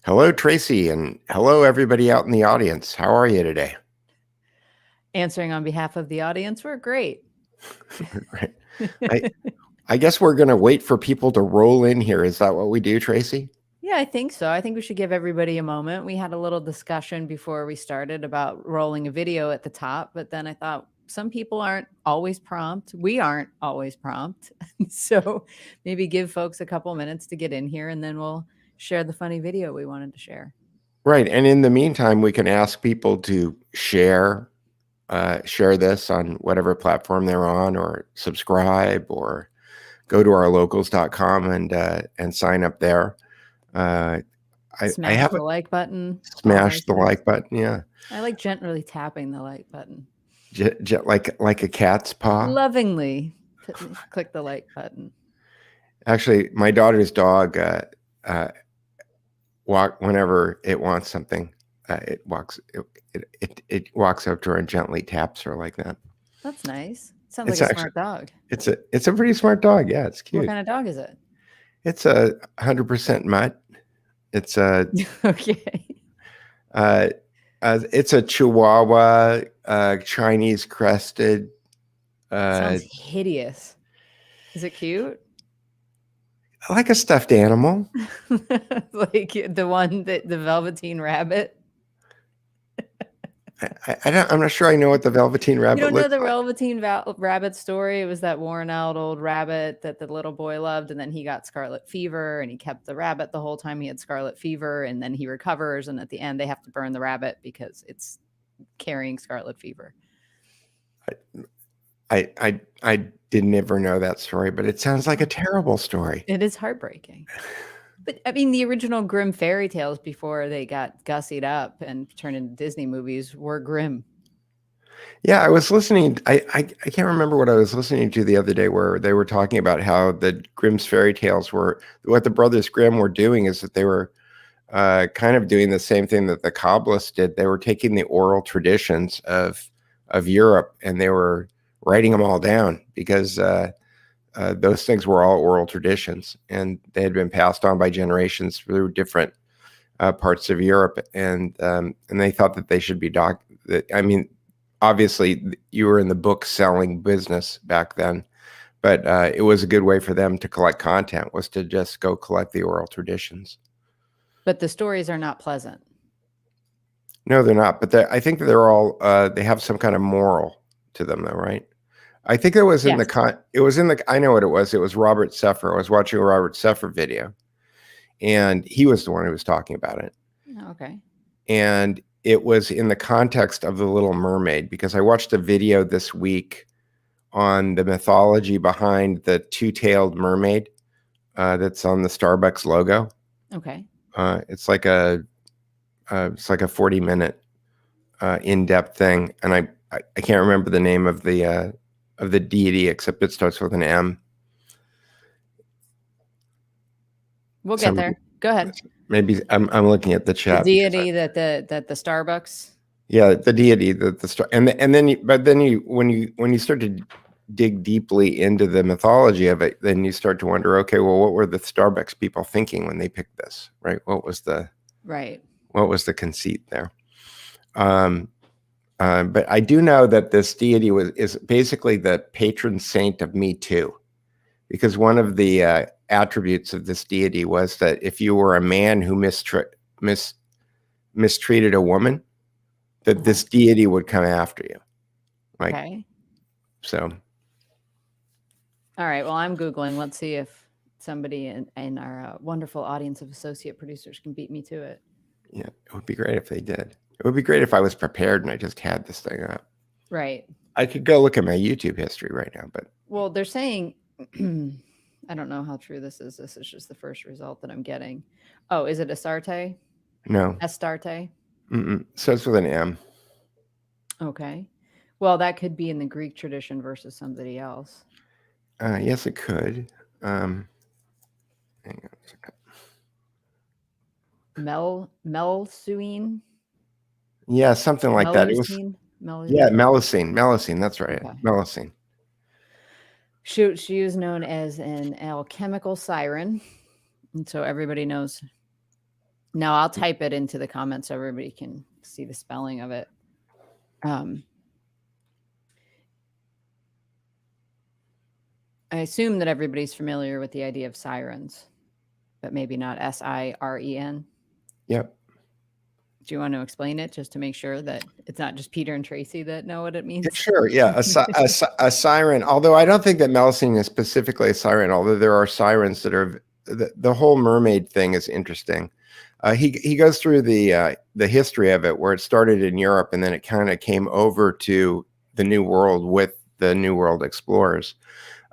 Hello, Tracy, and hello, everybody out in the audience. How are you today? Answering on behalf of the audience, we're great. Great. I guess we're going to wait for people to roll in here. Is that what we do, Tracy? Yeah, I think so. I think we should give everybody a moment. We had a little discussion before we started about rolling a video at the top, but then I thought some people aren't always prompt. We aren't always prompt. So maybe give folks a couple minutes to get in here and then we'll share the funny video we wanted to share. Right. And in the meantime, we can ask people to share this on whatever platform they're on, or subscribe, or go to ourlocals.com and sign up there. I Smash the like button. Smash the like button. Yeah. I like gently tapping the like button. Like a cat's paw. Lovingly click the like button. Actually, my daughter's dog whenever it wants something, it walks up to her and gently taps her like that. That's nice. Sounds like a smart dog. It's a pretty smart dog. Yeah, it's cute. What kind of dog is it? It's a 100% mutt. It's a okay. It's a Chihuahua, Chinese crested. Sounds hideous. Is it cute? Like a stuffed animal. Like the one that the Velveteen Rabbit. I'm not sure I know what the Velveteen Rabbit. You don't know the Velveteen Rabbit story? It was that worn out old rabbit that the little boy loved, and then he got scarlet fever, and he kept the rabbit the whole time he had scarlet fever, and then he recovers, and at the end they have to burn the rabbit because it's carrying scarlet fever. I didn't ever know that story, but it sounds like a terrible story. It is heartbreaking. But I mean, the original Grimm fairy tales before they got gussied up and turned into Disney movies were grim. Yeah, I was listening. I can't remember what I was listening to the other day, where they were talking about how the Grimm's fairy tales were, what the Brothers Grimm were doing is that they were kind of doing the same thing that the Kabbalists did. They were taking the oral traditions of Europe and they were writing them all down, because those things were all oral traditions and they had been passed on by generations through different parts of Europe, and they thought that they should be I mean, obviously you were in the book selling business back then, but it was a good way for them to collect content, was to just go collect the oral traditions. But the stories are not pleasant. No, they're not. But I think they're all they have some kind of moral to them, though, right? I think it was in I know what it was. It was Robert Seffer. I was watching a Robert Seffer video, and he was the one who was talking about it. Okay. And it was in the context of The Little Mermaid, because I watched a video this week on the mythology behind the two-tailed mermaid that's on the Starbucks logo. Okay. It's like a 40-minute in-depth thing, and I can't remember the name of the deity, except it starts with an M. We'll get there. Go ahead. Maybe I'm looking at the chat. The deity that the Starbucks. Yeah, the deity that the star, and then when you start to dig deeply into the mythology of it, then you start to wonder, okay, well, what were the Starbucks people thinking when they picked this, right? What was the conceit there? But I do know that this deity is basically the patron saint of Me Too, because one of the attributes of this deity was that if you were a man who mistreated a woman, that this deity would come after you. Like, okay. So. All right. Well, I'm Googling. Let's see if somebody in our wonderful audience of associate producers can beat me to it. Yeah, it would be great if they did. It would be great if I was prepared and I just had this thing up. Right. I could go look at my YouTube history right now, but. Well, they're saying, I don't know how true this is. This is just the first result that I'm getting. Oh, is it Astarte? No. Astarte? Starts with an M. Okay. Well, that could be in the Greek tradition versus somebody else. Yes, it could. Hang on a second. Melsuine? Yeah, something like that. It was, Melusine. That's right. Okay. Melusine. She was known as an alchemical siren, and so everybody knows No, I'll type it into the comments so everybody can see the spelling of it. I assume that everybody's familiar with the idea of sirens, but maybe not SIREN. Yep. Do you want to explain it just to make sure that it's not just Peter and Tracy that know what it means? Yeah, sure. Yeah. A siren, although I don't think that Melusine is specifically a siren, although there are sirens that are, the whole mermaid thing is interesting. He goes through the history of it, where it started in Europe and then it kind of came over to the New World with the New World explorers.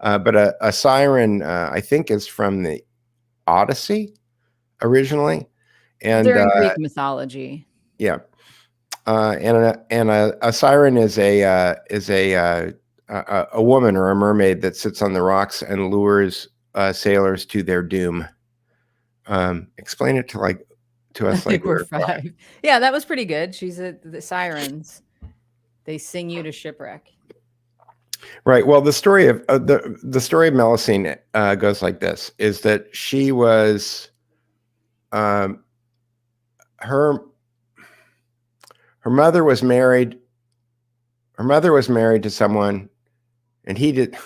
But a siren, I think, is from the Odyssey originally, and they're in Greek mythology. Yeah, and a siren is a woman or a mermaid that sits on the rocks and lures sailors to their doom. Explain it to us like we're five. Yeah, that was pretty good. She's the sirens. They sing you to shipwreck. Right. Well, the story of the story of Melusine goes like this: is that she was, her mother was married. Her mother was married to someone, and he did.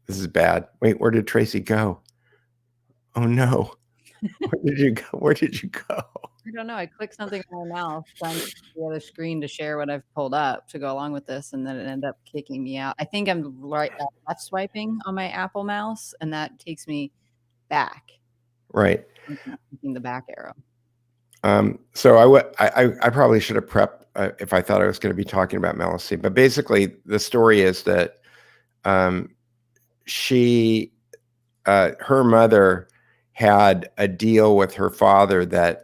This is bad. Wait, where did Tracy go? Oh no! Where did you go? Where did you go? I don't know. I clicked something on my mouse, trying to the other screen to share what I've pulled up to go along with this, and then it ended up kicking me out. I think I'm left swiping on my Apple mouse, and that takes me back. Right. Clicking the back arrow. So I probably should have prepped if I thought I was going to be talking about Melusine, but basically the story is that her mother had a deal with her father that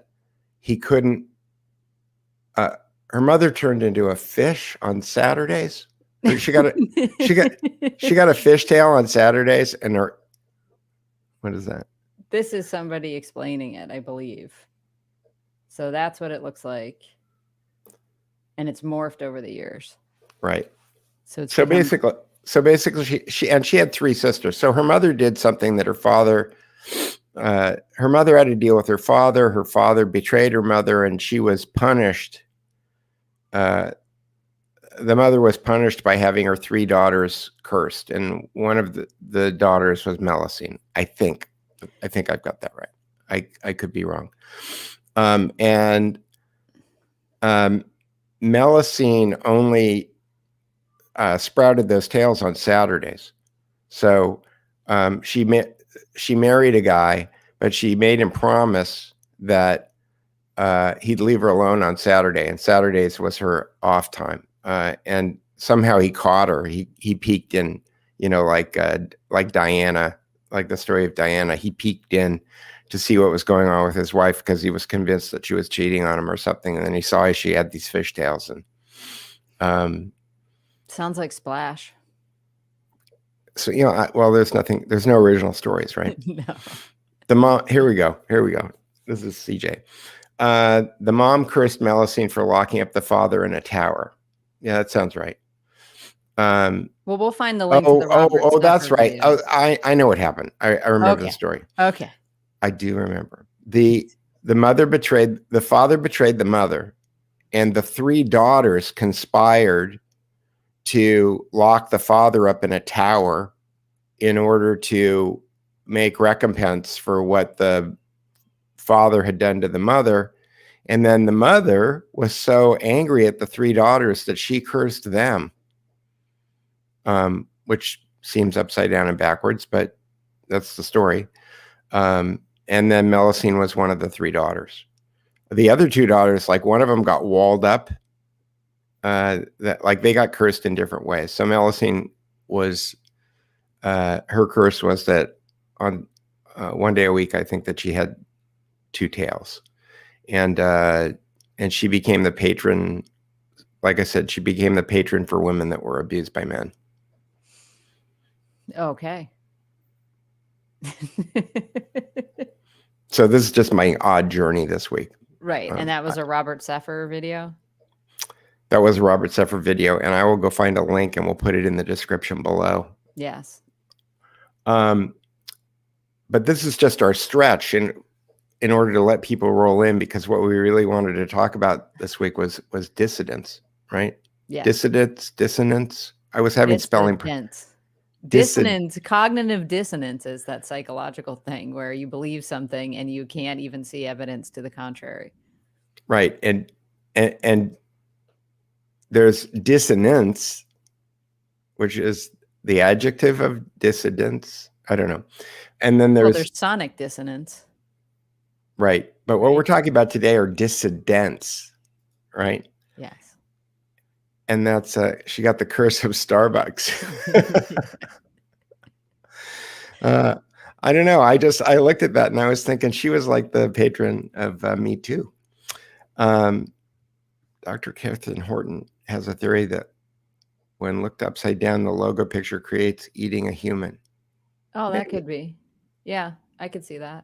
he couldn't. Her mother turned into a fish on Saturdays. She got a fishtail on Saturdays, and what is that? This is somebody explaining it, I believe. So that's what it looks like, and it's morphed over the years. Right. So basically, she had three sisters. So her mother did something that her mother had to deal with her father. Her father betrayed her mother, and she was punished. The mother was punished by having her three daughters cursed, and one of the daughters was Melusine. I think I've got that right. I could be wrong. And Melusine only sprouted those tails on Saturdays. So she married a guy, but she made him promise that he'd leave her alone on Saturday, and Saturdays was her off time. And somehow he caught her. He peeked in, like Diana, like the story of Diana. He peeked in to see what was going on with his wife because he was convinced that she was cheating on him or something. And then he saw she had these fishtails. And sounds like Splash. So there's no original stories, right? No. The mom. Here we go. This is CJ. The mom cursed Melusine for locking up the father in a tower. Yeah, that sounds right. Well, we'll find the link to the Robert that's Steffer right. videos. I know what happened. I remember the story. Okay. I do remember. The father betrayed the mother, and the three daughters conspired to lock the father up in a tower in order to make recompense for what the father had done to the mother. And then the mother was so angry at the three daughters that she cursed them, which seems upside down and backwards, but that's the story. And then Melusine was one of the three daughters. The other two daughters, like one of them got walled up, they got cursed in different ways. So Melusine was, her curse was that on one day a week, I think that she had two tails, and she became the patron. Like I said, she became the patron for women that were abused by men. Okay. So this is just my odd journey this week. Right. And that was a Robert Steffer video? That was a Robert Steffer video, and I will go find a link and we'll put it in the description below. Yes. But this is just our stretch, and in order to let people roll in, because what we really wanted to talk about this week was dissidents, right? Yeah. Dissidents, dissonance. I was having spelling. Dissonance, cognitive dissonance is that psychological thing where you believe something and you can't even see evidence to the contrary. Right. And there's dissonance, which is the adjective of dissidence. I don't know. And then there's sonic dissonance. Right. But what we're talking about today are dissidents, right? Yes. And that's she got the curse of Starbucks. I don't know. I looked at that and I was thinking she was like the patron of Me Too. Dr. Catherine Horton has a theory that when looked upside down, the logo picture creates eating a human. Oh, that could be. Yeah, I could see that.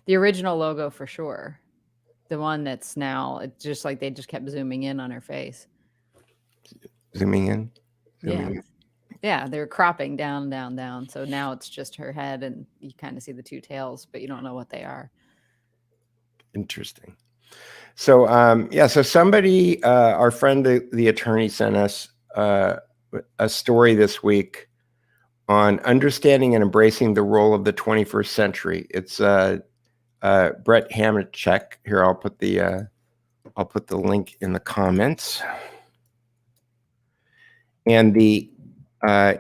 The original logo for sure. The one that's now, it's just like they just kept zooming in on her face. Zooming in? Yeah, they're cropping down, down, down. So now it's just her head and you kind of see the two tails, but you don't know what they are. Interesting. So, so somebody, our friend, the attorney, sent us a story this week on understanding and embracing the role of the 21st century. It's Brett Hamachek. Here, I'll put the link in the comments. And the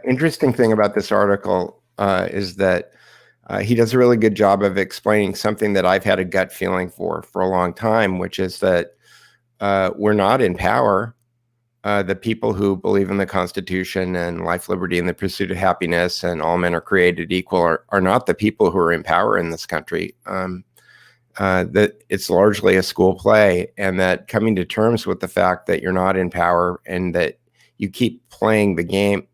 interesting thing about this article is that he does a really good job of explaining something that I've had a gut feeling for a long time, which is that we're not in power. The people who believe in the Constitution and life, liberty, and the pursuit of happiness, and all men are created equal, are not the people who are in power in this country. That it's largely a school play, and that coming to terms with the fact that you're not in power and that you keep playing the game,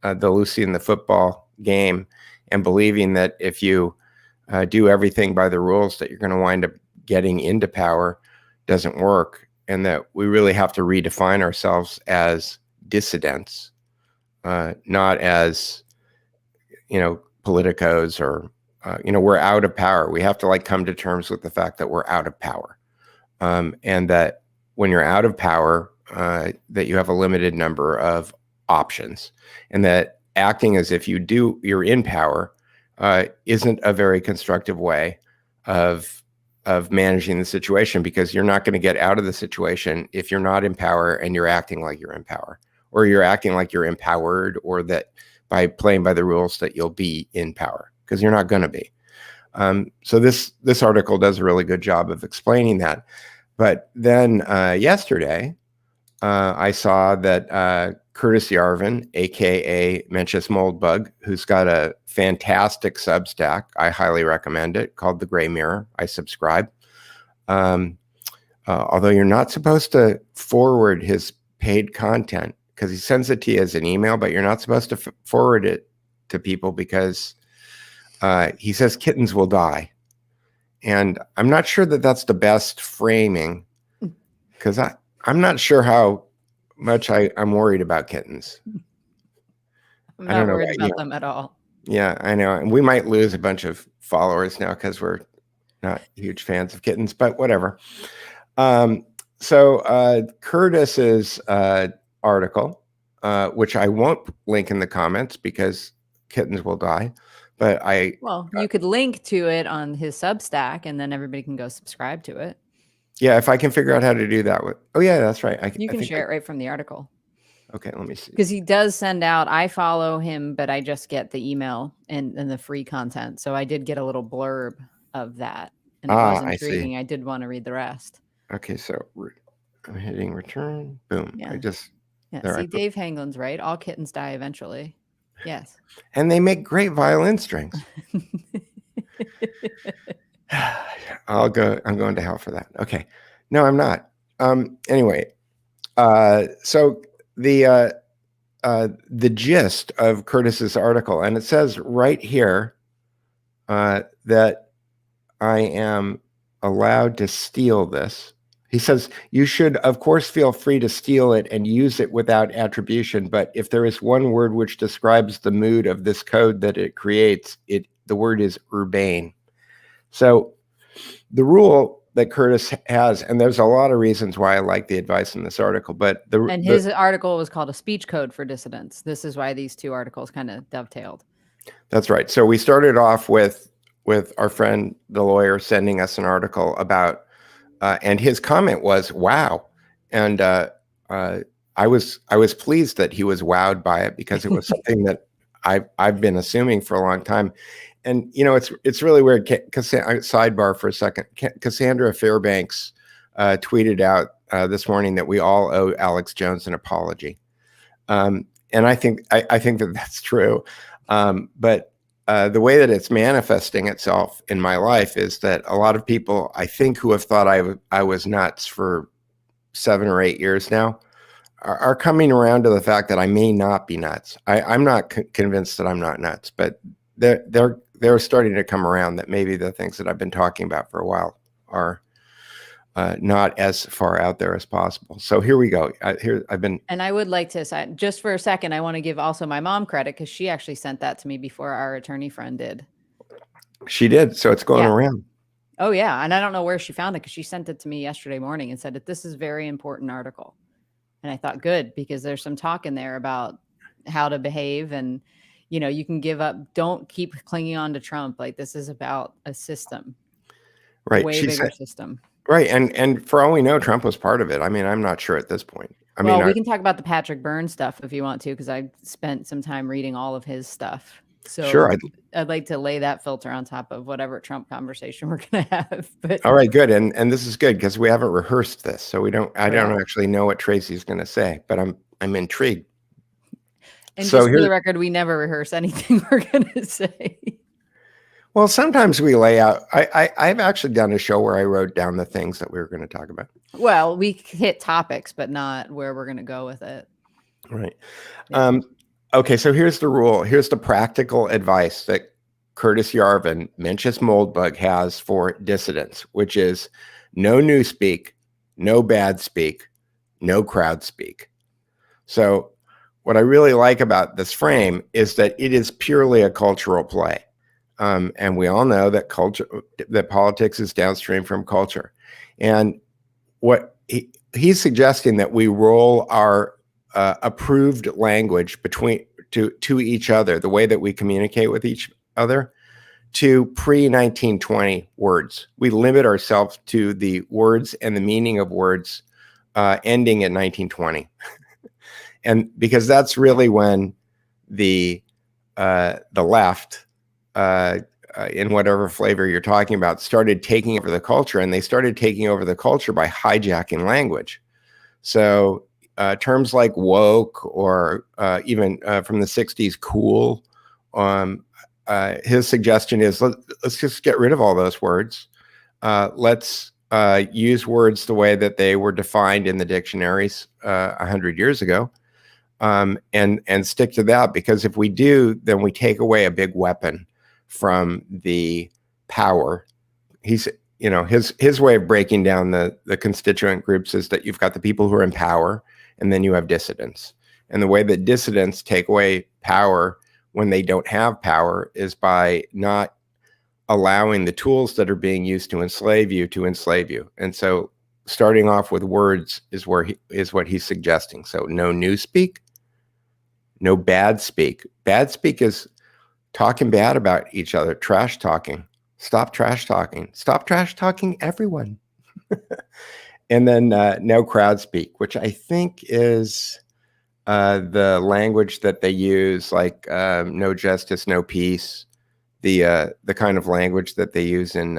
the Lucy and the football game, and believing that if you do everything by the rules that you're going to wind up getting into power doesn't work, and that we really have to redefine ourselves as dissidents, not as, politicos or, we're out of power. We have to come to terms with the fact that we're out of power, and that when you're out of power, that you have a limited number of options, and that acting as if you're in power isn't a very constructive way of managing the situation, because you're not going to get out of the situation if you're not in power and you're acting like you're in power, or you're acting like you're empowered, or that by playing by the rules that you'll be in power, because you're not going to be. So this article does a really good job of explaining that. But then yesterday, I saw that Curtis Yarvin, aka Mencius Moldbug, who's got a fantastic Substack, I highly recommend it, called The Gray Mirror. I subscribe. Although you're not supposed to forward his paid content, because he sends it to you as an email, but you're not supposed to forward it to people because he says kittens will die. And I'm not sure that that's the best framing, because I'm not sure how much I'm worried about kittens. I'm not worried about them at all. Yeah, I know. And we might lose a bunch of followers now because we're not huge fans of kittens, but whatever. So Curtis's article, which I won't link in the comments because kittens will die, but you could link to it on his Substack and then everybody can go subscribe to it. Yeah, if I can figure out how to do that. Oh, yeah, that's right. You can share it right from the article. Okay, let me see. Because he does send out, I follow him, but I just get the email and the free content. So I did get a little blurb of that. And it was intriguing. I did want to read the rest. Okay, so I'm hitting return. Boom. Yeah. There, see, Dave Hanglin's right. All kittens die eventually. Yes. And they make great violin strings. I'm going to hell for that. Okay. No, I'm not. Anyway, so the gist of Curtis's article, and it says right here that I am allowed to steal this. He says, you should, of course, feel free to steal it and use it without attribution. But if there is one word which describes the mood of this code that it creates, the word is urbane. So the rule that Curtis has, and there's a lot of reasons why I like the advice in this article, but his article was called A Speech Code for Dissidents. This is why these two articles kind of dovetailed. That's right. So we started off with our friend, the lawyer, sending us an article about, and his comment was, wow. And I was pleased that he was wowed by it, because it was something that I've been assuming for a long time. And, it's really weird. Sidebar for a second. Cassandra Fairbanks tweeted out this morning that we all owe Alex Jones an apology. And I think that that's true. But the way that it's manifesting itself in my life is that a lot of people, I think, who have thought I was nuts for 7 or 8 years now, are coming around to the fact that I may not be nuts. I'm not convinced that I'm not nuts, but they're starting to come around that maybe the things that I've been talking about for a while are not as far out there as possible. So here we go. And I would like to say, just for a second, I want to give also my mom credit, because she actually sent that to me before our attorney friend did. She did. So it's going around. Oh yeah. And I don't know where she found it, because she sent it to me yesterday morning and said that this is a very important article. And I thought, good, because there's some talk in there about how to behave, and, you can give up. Don't keep clinging on to Trump. Like, this is about a system, right? Way bigger system. Right. And for all we know, Trump was part of it. I mean, I'm not sure at this point. We can talk about the Patrick Byrne stuff if you want to, because I spent some time reading all of his stuff. So sure, I'd like to lay that filter on top of whatever Trump conversation we're going to have. But all right, good. And this is good, because we haven't rehearsed this, so I don't actually know what Tracy's going to say, but I'm intrigued. And so just for the record, we never rehearse anything we're going to say. Well, sometimes we lay out. I've actually done a show where I wrote down the things that we were going to talk about. Well, we hit topics, but not where we're going to go with it. Right. Yeah. Okay, so here's the rule. Here's the practical advice that Curtis Yarvin, Mencius Moldbug, has for dissidents, which is no new speak, no bad speak, no crowd speak. So what I really like about this frame is that it is purely a cultural play. And we all know that that politics is downstream from culture. And what he's suggesting that we roll our approved language to each other, the way that we communicate with each other, to pre-1920 words. We limit ourselves to the words and the meaning of words ending at 1920. And because that's really when the left, in whatever flavor you're talking about, started taking over the culture, and they started taking over the culture by hijacking language. So terms like woke, or even from the 60s, cool, his suggestion is let's just get rid of all those words. Let's use words the way that they were defined in the dictionaries 100 years ago, and stick to that, because if we do, then we take away a big weapon from the power. His way of breaking down the constituent groups is that you've got the people who are in power, and then you have dissidents. And the way that dissidents take away power when they don't have power is by not allowing the tools that are being used to enslave you to enslave you. And so starting off with words is what he's suggesting. So no new speak, no bad speak. Bad speak is talking bad about each other, trash talking. Stop trash talking. Stop trash talking everyone. And then no crowd speak, which I think is the language that they use, like no justice, no peace, the kind of language that they use in.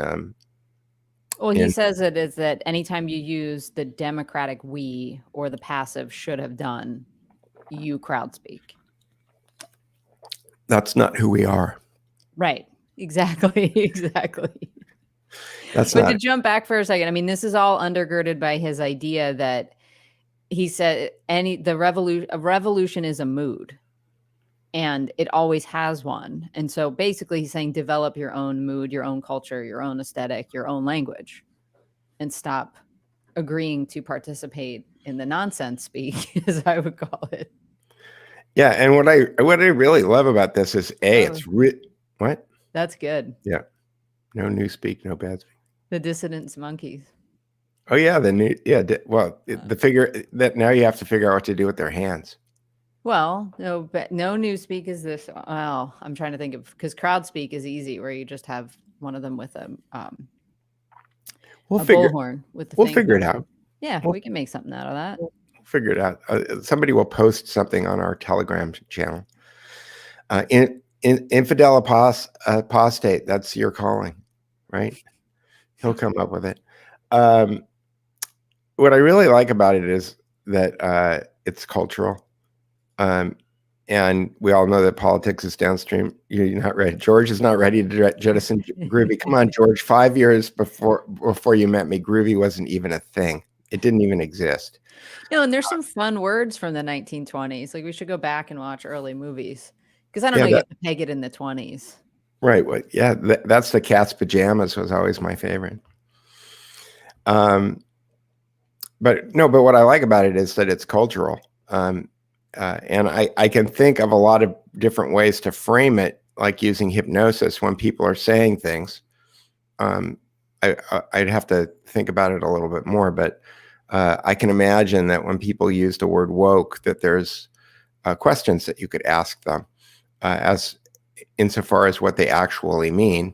Well, he says it is that anytime you use the democratic we or the passive should have done, you crowd speak. That's not who we are. Right. Exactly. Exactly. But to jump back for a second, I mean, this is all undergirded by his idea that he said a revolution is a mood, and it always has one. And so basically he's saying develop your own mood, your own culture, your own aesthetic, your own language, and stop agreeing to participate in the nonsense speak, as I would call it. Yeah, and what I really love about this is it's what? That's good. Yeah. No new speak, no bad speak. The Dissidents monkeys. Oh yeah, the new the figure that now you have to figure out what to do with their hands. Well, no, but no new speak is this. Well, I'm trying to think of because crowd speak is easy, where you just have one of them with a bullhorn with the We'll thing. figure it out. Yeah, We'll we can make something out of that. We'll figure it out. Somebody will post something on our Telegram channel. Infidel apostate. That's your calling, right? He'll come up with it. What I really like about it is that it's cultural. And we all know that politics is downstream. You're not ready. George is not ready to jettison Groovy. Come on, George. 5 years before you met me, Groovy wasn't even a thing. It didn't even exist. And there's some fun words from the 1920s. Like we should go back and watch early movies because I don't know, you have to peg it in the 20s. Right. Well, yeah, that's the cat's pajamas was always my favorite. But what I like about it is that it's cultural. And I can think of a lot of different ways to frame it, like using hypnosis when people are saying things. I'd have to think about it a little bit more, but I can imagine that when people use the word woke, that there's questions that you could ask them as insofar as what they actually mean.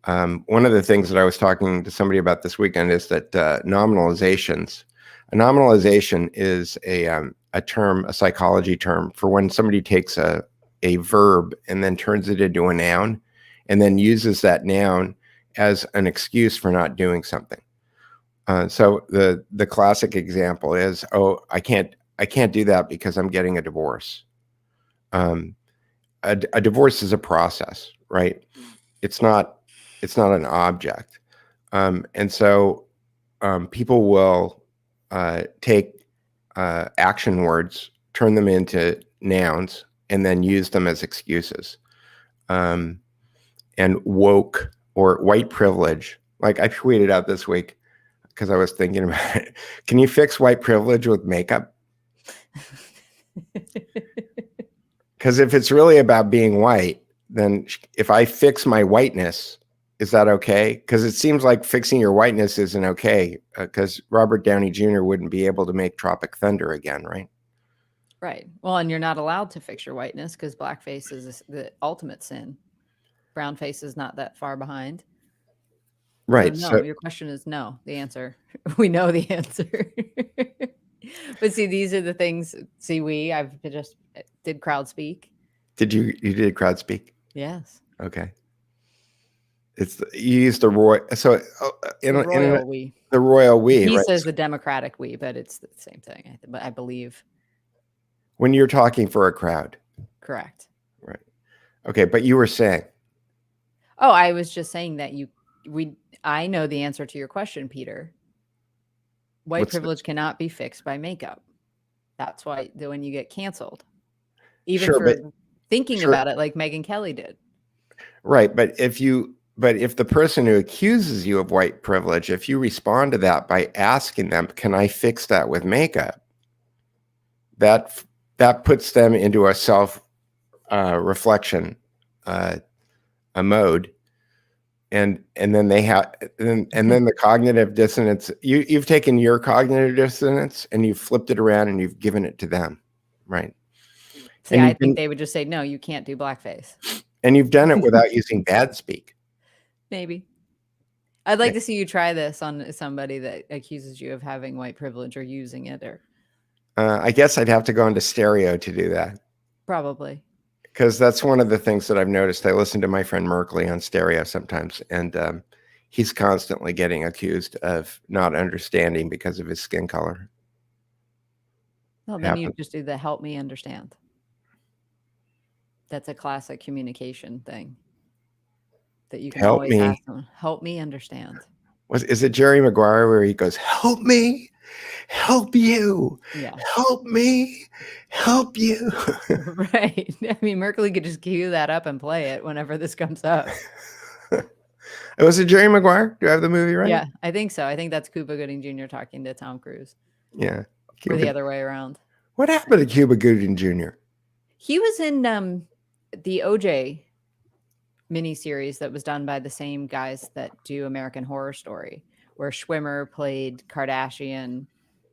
One of the things that I was talking to somebody about this weekend is that nominalizations. A nominalization is a term, a psychology term for when somebody takes a verb and then turns it into a noun and then uses that noun as an excuse for not doing something. So the classic example is, oh, I can't do that because I'm getting a divorce. A divorce is a process, right? It's not an object. And so people will take action words, turn them into nouns, and then use them as excuses. And woke or white privilege, like I tweeted out this week because I was thinking about it. Can you fix white privilege with makeup? Because if it's really about being white, then if I fix my whiteness, is that okay? Because it seems like fixing your whiteness isn't okay, because Robert Downey Jr. wouldn't be able to make Tropic Thunder again, right? Right. Well, and you're not allowed to fix your whiteness because blackface is the ultimate sin. Brown face is not that far behind. Right. So, no, your question is no. The answer, we know the answer. But see, these are the things. See, I've just did crowd speak. You did crowd speak? Yes. Okay. You used the royal. So we. The royal we. He right? says the democratic we, but it's the same thing. But I believe. When you're talking for a crowd. Correct. Right. Okay, but you were saying. Oh, I was just saying that I know the answer to your question, Peter. White privilege cannot be fixed by makeup. That's why when you get canceled, even for thinking about it, like Megyn Kelly did. Right, but if the person who accuses you of white privilege, if you respond to that by asking them, "Can I fix that with makeup?" That puts them into a self reflection mode. And then they have, and then the cognitive dissonance. You've taken your cognitive dissonance and you've flipped it around and you've given it to them, right? See, I think they would just say, "No, you can't do blackface." And you've done it without using bad speak. Maybe. I'd like to see you try this on somebody that accuses you of having white privilege or using it, or. I guess I'd have to go into stereo to do that. Probably. Because that's one of the things that I've noticed. I listen to my friend Merkley on stereo sometimes, and he's constantly getting accused of not understanding because of his skin color. Well, then you just do the help me understand. That's a classic communication thing that you can always ask them. Help me understand. Is it Jerry Maguire where he goes, "Help me, help you, help me, help you"? Right. I mean, Merkley could just cue that up and play it whenever this comes up. Was it Jerry Maguire? Do I have the movie right? Yeah, I think so. I think that's Cuba Gooding Jr. talking to Tom Cruise. Yeah. Or the other way around. What happened to Cuba Gooding Jr.? He was in the OJ miniseries that was done by the same guys that do American Horror Story, where Schwimmer played Kardashian.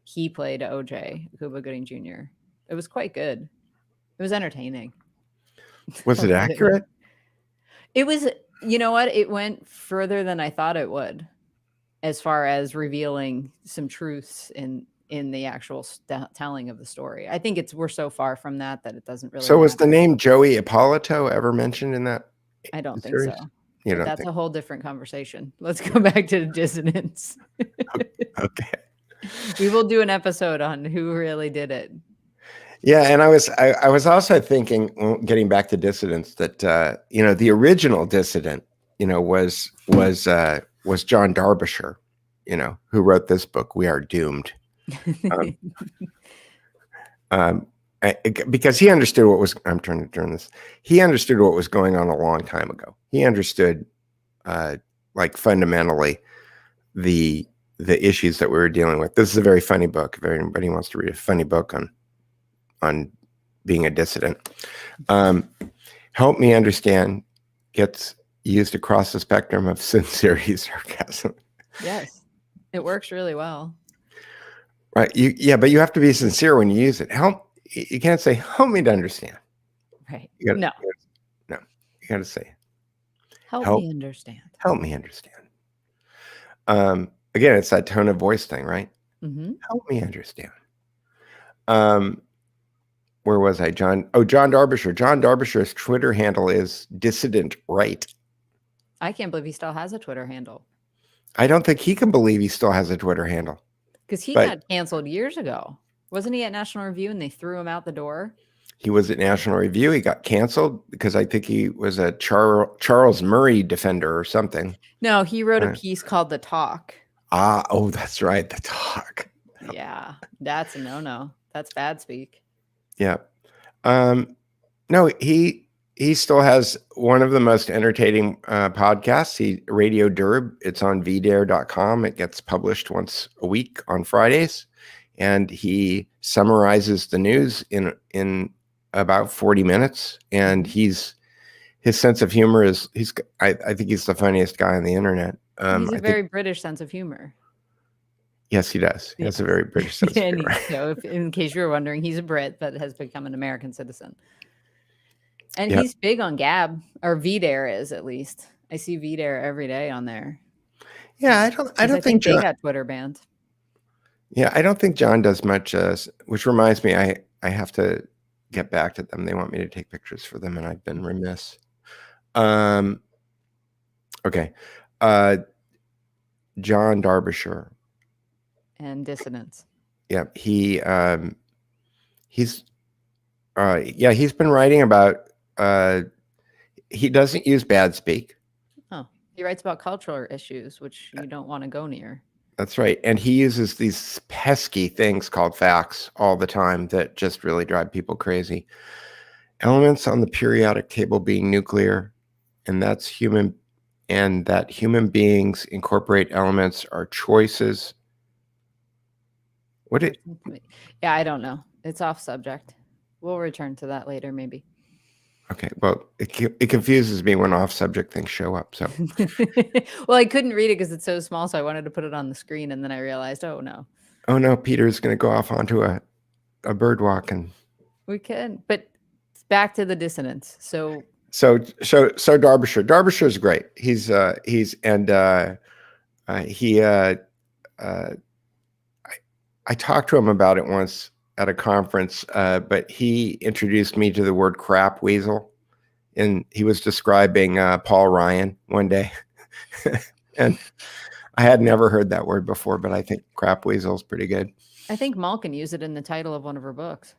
He played OJ, Cuba Gooding Jr. It was quite good. It was entertaining. Was it accurate? It was, you know what? It went further than I thought it would, as far as revealing some truths in the actual telling of the story. I think we're so far from that it doesn't really So was matter. the name Joey Ippolito ever mentioned in that? I don't think series? so. You But don't that's think? a whole different conversation. Let's go back to Dissidents. Okay. We will do an episode on who really did it. Yeah, and I was also thinking, well, getting back to Dissidents, that the original Dissident, was John Derbisher, who wrote this book, We Are Doomed. Because he understood what was. I'm trying to turn this. He understood what was going on a long time ago. He understood, like, fundamentally, the issues that we were dealing with. This is a very funny book. If anybody wants to read a funny book on being a dissident, Help Me Understand gets used across the spectrum of sincerity, sarcasm. Yes, it works really well. Right? But you have to be sincere when you use it. You can't say "help me to understand." Right? No. You got to say help me understand. Help me understand. Again, it's that tone of voice thing, right? Mm-hmm. Help me understand. Where was I? John Derbisher. John Derbisher's Twitter handle is Dissident Right. I can't believe he still has a Twitter handle. I don't think he can believe he still has a Twitter handle. Because he got canceled years ago. Wasn't he at National Review and they threw him out the door? He was at National Review. He got canceled because I think he was a Charles Murray defender or something. No, he wrote a piece called The Talk. Oh, that's right. The Talk. Yeah, that's a no-no. That's bad speak. Yeah. No, he still has one of the most entertaining podcasts. Radio Derb. It's on vdare.com. It gets published once a week on Fridays, and he summarizes the news in about 40 minutes. And his sense of humor is I think he's the funniest guy on the internet. He's a very British sense of humor. Yes, he does. He has a very British sense of humor. So, in case you're wondering, he's a Brit but has become an American citizen. And he's big on Gab, or VDare is, at least. I see VDare every day on there. Yeah, I don't think they got Twitter banned. Yeah, I don't think John does much. Which reminds me, I have to get back to them. They want me to take pictures for them, and I've been remiss. Okay, John Derbisher. And Dissonance. Yeah, he's been writing about. He doesn't use bad speak. Oh, he writes about cultural issues, which you don't want to go near. That's right, and he uses these pesky things called facts all the time that just really drive people crazy. Elements on the periodic table being nuclear, and that human beings incorporate elements are choices. Yeah, I don't know. It's off subject. We'll return to that later, maybe. Okay. Well, it confuses me when off subject things show up. So, well, I couldn't read it because it's so small, so I wanted to put it on the screen, and then I realized, oh no, Peter's going to go off onto a bird walk, and we can. But back to the Dissonance. So Derbisher. Derbisher is great. I talked to him about it once at a conference, but he introduced me to the word crap weasel, and he was describing Paul Ryan one day. And I had never heard that word before, but I think crap weasel is pretty good. I think Malkin used it in the title of one of her books.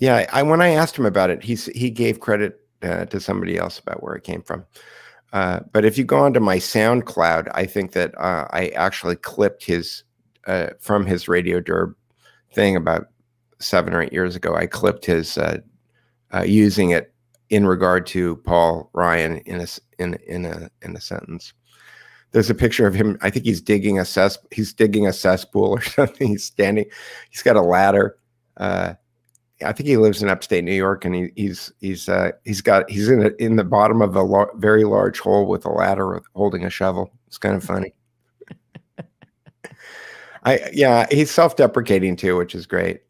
Yeah, when I asked him about it, he gave credit to somebody else about where it came from. But if you go onto my SoundCloud, I think that I actually clipped his from his Radio Derb thing about 7 or 8 years ago. I clipped his using it in regard to Paul Ryan in a sentence. There's a picture of him. I think he's digging a cesspool or something. He's got a ladder. I think he lives in upstate New York, and he's in the bottom of a very large hole with a ladder holding a shovel. It's kind of funny. He's self-deprecating too, which is great.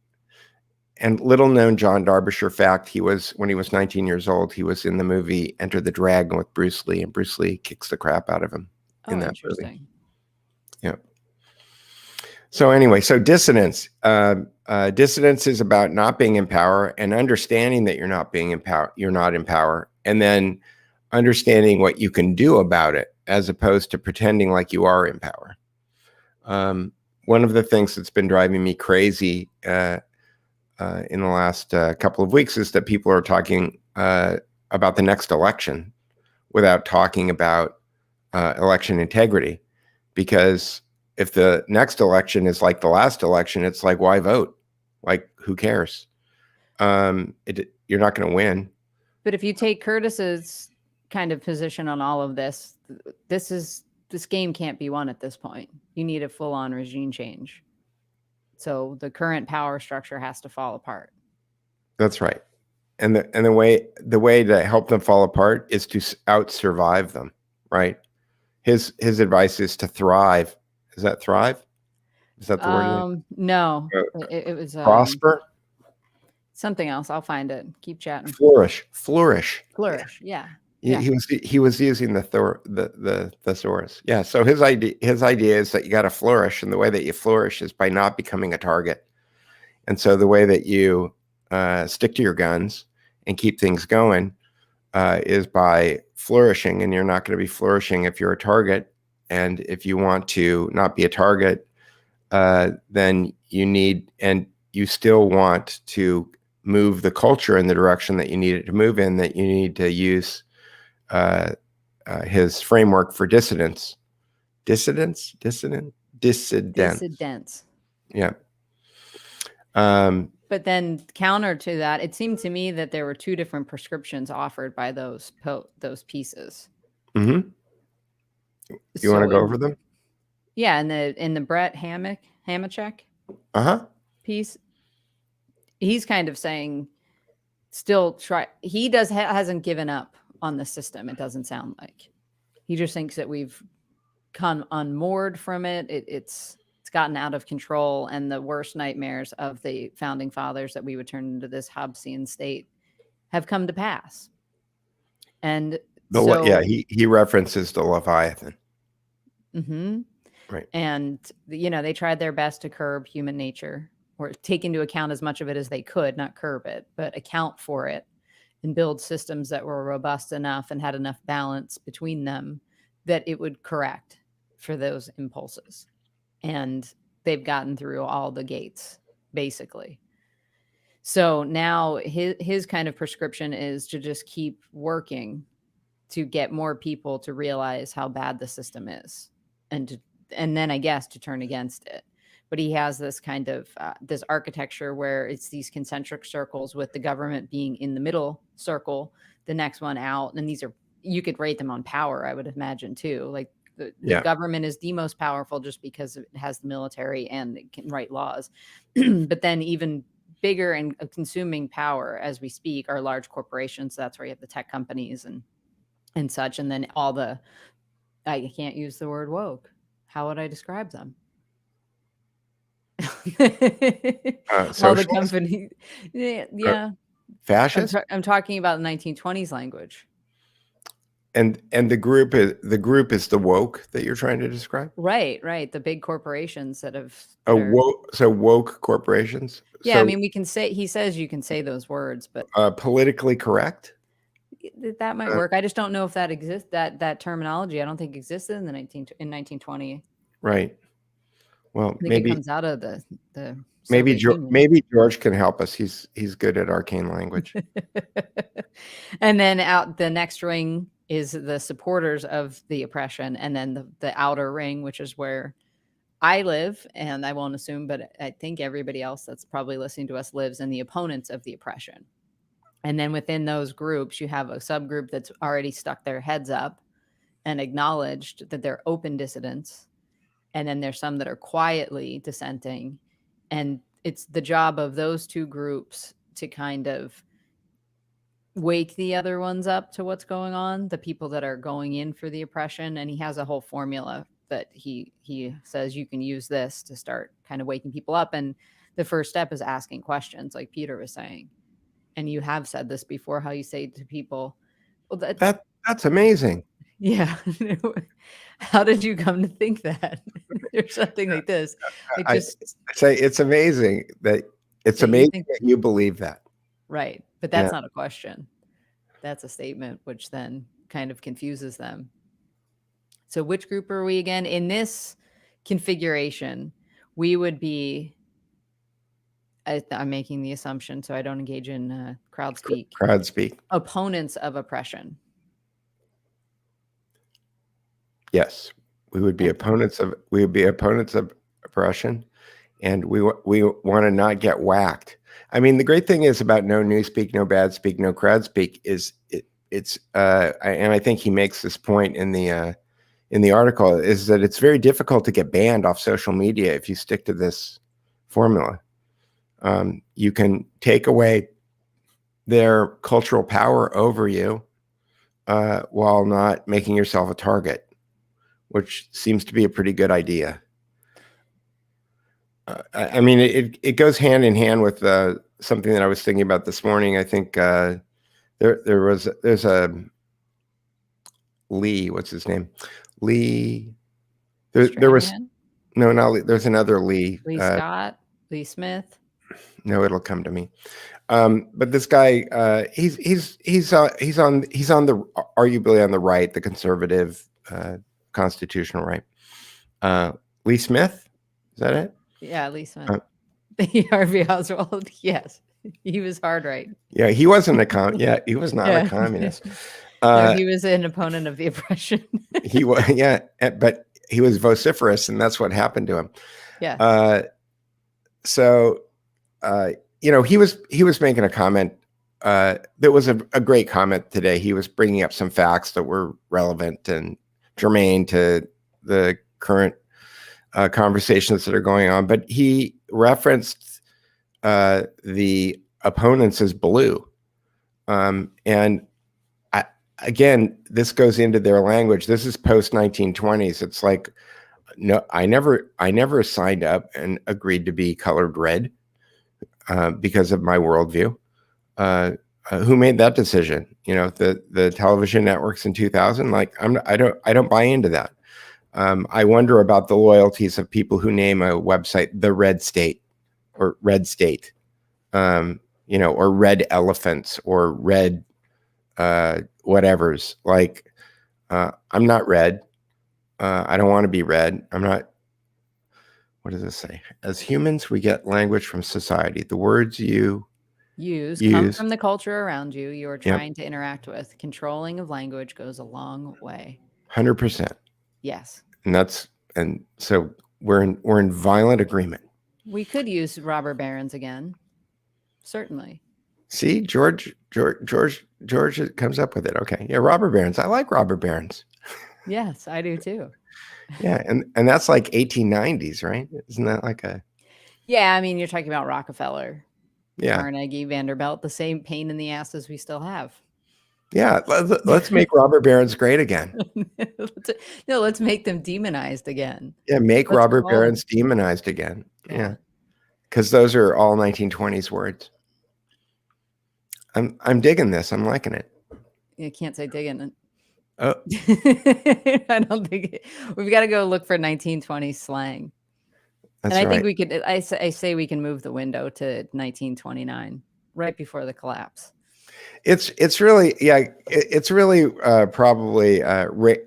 And little known John Derbisher fact, when he was 19 years old, he was in the movie Enter the Dragon with Bruce Lee, and Bruce Lee kicks the crap out of him in that movie. Yeah. So anyway, Dissidence. Dissidence is about not being in power and understanding that you're not being in power. You're not in power, and then understanding what you can do about it, as opposed to pretending like you are in power. One of the things that's been driving me crazy in the last couple of weeks is that people are talking about the next election without talking about election integrity, because if the next election is like the last election, it's like, why vote? Like, who cares? You're not going to win. But if you take Curtis's kind of position on all of this game can't be won at this point. You need a full-on regime change. So the current power structure has to fall apart. That's right. And the way to help them fall apart is to out-survive them, right? His advice is to thrive. Is that thrive? Is that the word? No, it was prosper. Something else. I'll find it. Keep chatting. Flourish. Yeah. He was using the thesaurus. Yeah. So his idea is that you got to flourish, and the way that you flourish is by not becoming a target. And so the way that you stick to your guns and keep things going is by flourishing, and you're not going to be flourishing if you're a target. And if you want to not be a target, then you still want to move the culture in the direction that you need it to move in, that you need to use his framework for dissidence. Dissidents. Yeah. But then counter to that, it seemed to me that there were two different prescriptions offered by those pieces. Mm-hmm. You want to go over them? Yeah, in the Brett Hamachek piece, he's kind of saying still try. He hasn't given up on the system. It doesn't sound like. He just thinks that we've come unmoored from it. It's gotten out of control, and the worst nightmares of the founding fathers, that we would turn into this Hobbesian state, have come to pass. And he references the Leviathan. Mm-hmm. Right. And they tried their best to curb human nature, or take into account as much of it as they could, not curb it, but account for it, and build systems that were robust enough and had enough balance between them that it would correct for those impulses. And they've gotten through all the gates, basically. So now his kind of prescription is to just keep working to get more people to realize how bad the system is, and then I guess to turn against it. But he has this kind of this architecture where it's these concentric circles, with the government being in the middle circle, the next one out. And these are, you could rate them on power, I would imagine too. Like the government is the most powerful just because it has the military and it can write laws. But then even bigger and consuming power as we speak are large corporations. That's where you have the tech companies and such. And then I can't use the word woke. How would I describe them? All the companies. Yeah. Fascist? I'm talking about 1920s language. And the group is the woke that you're trying to describe? Right. The big corporations that have woke corporations. Yeah, so, I mean, he says you can say those words, but politically correct? That might work. I just don't know if that exists. That terminology, I don't think existed in 1920. Right. Well, maybe it comes out of the maybe George can help us. He's good at arcane language. And then out the next ring is the supporters of the oppression, and then the outer ring, which is where I live, and I won't assume, but I think everybody else that's probably listening to us lives, in the opponents of the oppression. And then within those groups, you have a subgroup that's already stuck their heads up and acknowledged that they're open dissidents. And then there's some that are quietly dissenting. And it's the job of those two groups to kind of wake the other ones up to what's going on, the people that are going in for the oppression. And he has a whole formula that he says you can use this to start kind of waking people up. And the first step is asking questions, like Peter was saying. And you have said this before, how you say to people, well, that's amazing. Yeah. How did you come to think that? Or something like this. I say it's amazing that you believe that. Right. But that's not a question. That's a statement, which then kind of confuses them. So which group are we again? In this configuration, we would be, I'm making the assumption so I don't engage in crowd speak. Opponents of oppression. Yes, we would be opponents of oppression, and we want to not get whacked. I mean, the great thing is about no newspeak, no bad speak, no crowd speak is and I think he makes this point in the article, is that it's very difficult to get banned off social media if you stick to this formula. You can take away their cultural power over you while not making yourself a target, which seems to be a pretty good idea. I mean, it goes hand in hand with something that I was thinking about this morning. I think there's a Lee. What's his name? Lee. There was no, not Lee. There's another Lee. Lee Scott. Lee Smith. No, it'll come to me. But this guy, he's on the arguably on the right, the conservative, constitutional right. Lee Smith, is that it? Yeah, Lee Smith. Harvey Oswald. Yes, he was hard right. Yeah, he wasn't a Yeah, he was not a communist. No, he was an opponent of the oppression. He was, yeah, but he was vociferous, and that's what happened to him. Yeah. So, he was making a comment. That was a great comment today. He was bringing up some facts that were relevant and germane to the current conversations that are going on. But he referenced the opponents as blue, and again, this goes into their language. This is post 1920s. It's like, no, I never signed up and agreed to be colored red because of my worldview. Who made that decision? The television networks in 2000. Like, I don't buy into that. I wonder about the loyalties of people who name a website the Red State or Red State, or Red Elephants or Red whatever's. Like, I'm not red. I don't want to be red. I'm not. What does this say? As humans, we get language from society. The words you use come from the culture around you. You are trying to interact with. Controlling of language goes a long way. 100%. Yes. And so we're in violent agreement. We could use robber barons again. Certainly. See, George comes up with it. Okay. Yeah, robber barons. I like robber barons. Yes, I do too. Yeah, and that's like 1890s, right? Isn't that like a? Yeah, I mean, you're talking about Rockefeller, Carnegie, Vanderbilt, the same pain in the asses we still have. Yeah, let's make robber barons great again. Let's make them demonized again. Yeah, make robber barons demonized again. Yeah, because those are all 1920s words. I'm digging this. I'm liking it. You can't say digging it. Oh. I don't think we've got to go look for 1920s slang. That's and I right. think we could. I say we can move the window to 1929, right before the collapse. It's really probably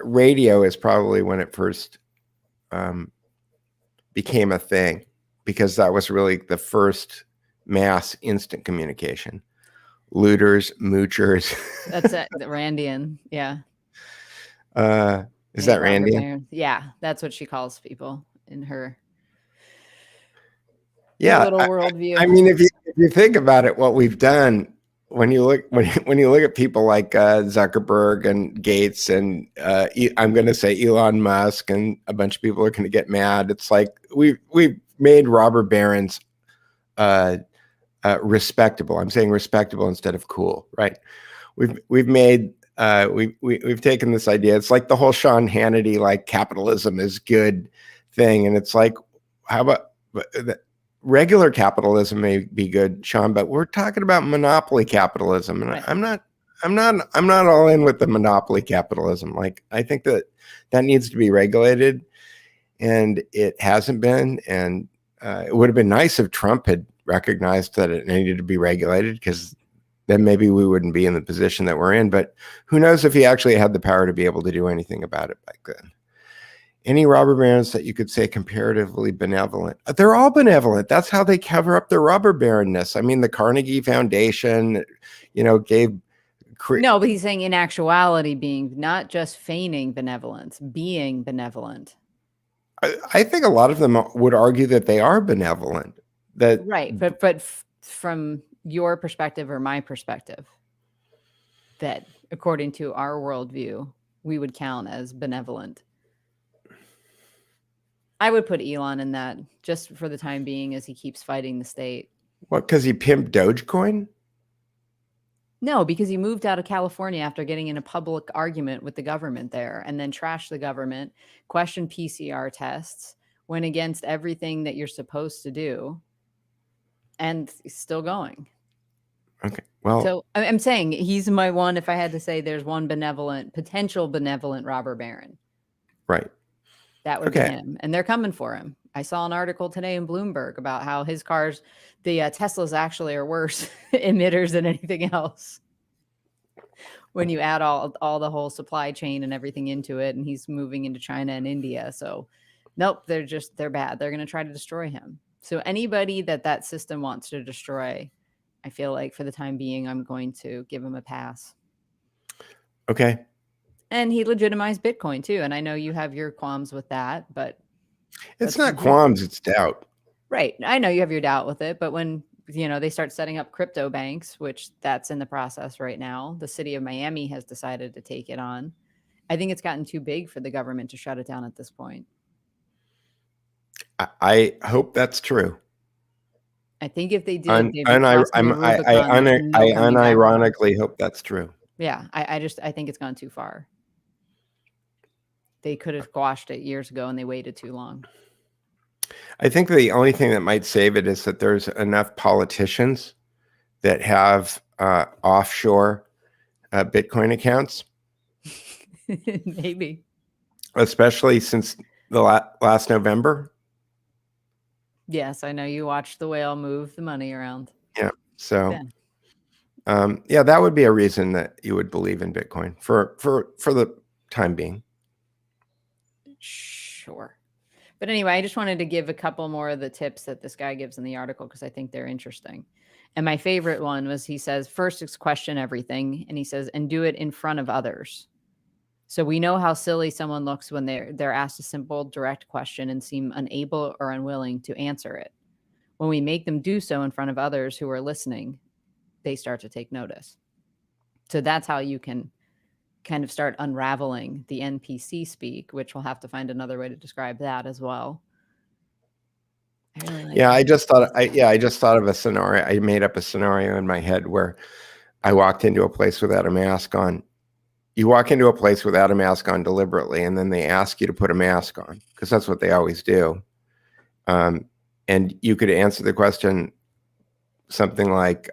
radio is probably when it first became a thing, because that was really the first mass instant communication. Looters, moochers. That's it. The Randian. Yeah. Is that Randian? Yeah, that's what she calls people in her little worldview. I mean, if you think about it, what we've done when you look at people like Zuckerberg and Gates and I'm going to say Elon Musk, and a bunch of people are going to get mad. It's like we've made robber barons respectable. I'm saying respectable instead of cool, right? We've made we've taken this idea. It's like the whole Sean Hannity like capitalism is good thing, and it's like, how about regular capitalism may be good, Sean, but we're talking about monopoly capitalism, and Right. I'm not all in with the monopoly capitalism. Like, I think that needs to be regulated, and it hasn't been. And it would have been nice if Trump had recognized that it needed to be regulated, because then maybe we wouldn't be in the position that we're in. But who knows if he actually had the power to be able to do anything about it back then. Any robber barons that you could say comparatively benevolent? They're all benevolent. That's how they cover up their robber baronness. I mean, the Carnegie Foundation, gave. No, but he's saying in actuality being not just feigning benevolence, being benevolent. I think a lot of them would argue that they are benevolent. That right, but from your perspective or my perspective, that according to our worldview, we would count as benevolent. I would put Elon in that just for the time being, as he keeps fighting the state. What? Because he pimped Dogecoin? No, because he moved out of California after getting in a public argument with the government there, and then trashed the government, questioned PCR tests, went against everything that you're supposed to do, and he's still going. Okay. Well, so I'm saying he's my one. If I had to say there's one potential benevolent robber baron, right, that would be him. And they're coming for him. I saw an article today in Bloomberg about how his cars, the Teslas actually are worse emitters than anything else when you add all the whole supply chain and everything into it. And he's moving into China and India. So nope, they're bad. They're going to try to destroy him. So anybody that system wants to destroy, I feel like for the time being, I'm going to give him a pass. Okay. And he legitimized Bitcoin too. And I know you have your qualms with that, but it's not qualms, it's doubt. Right. I know you have your doubt with it, but when, they start setting up crypto banks, which that's in the process right now, the city of Miami has decided to take it on. I think it's gotten too big for the government to shut it down at this point. I hope that's true. I think if they did, I unironically hope that's true. Yeah, I think it's gone too far. They could have squashed it years ago, and they waited too long. I think the only thing that might save it is that there's enough politicians that have offshore Bitcoin accounts. Maybe. Especially since the last November. Yes, I know you watched the whale move the money around. Yeah. So, yeah, that would be a reason that you would believe in Bitcoin for the time being. Sure. But anyway, I just wanted to give a couple more of the tips that this guy gives in the article, because I think they're interesting. And my favorite one was, he says, first is question everything. And he says, and do it in front of others. So we know how silly someone looks when they're asked a simple, direct question and seem unable or unwilling to answer it. When we make them do so in front of others who are listening, they start to take notice. So that's how you can kind of start unraveling the NPC speak, which we'll have to find another way to describe that as well. I just thought of a scenario. I made up a scenario in my head where I walked into a place without a mask on. You walk into a place without a mask on deliberately, and then they ask you to put a mask on, because that's what they always do. And you could answer the question something like,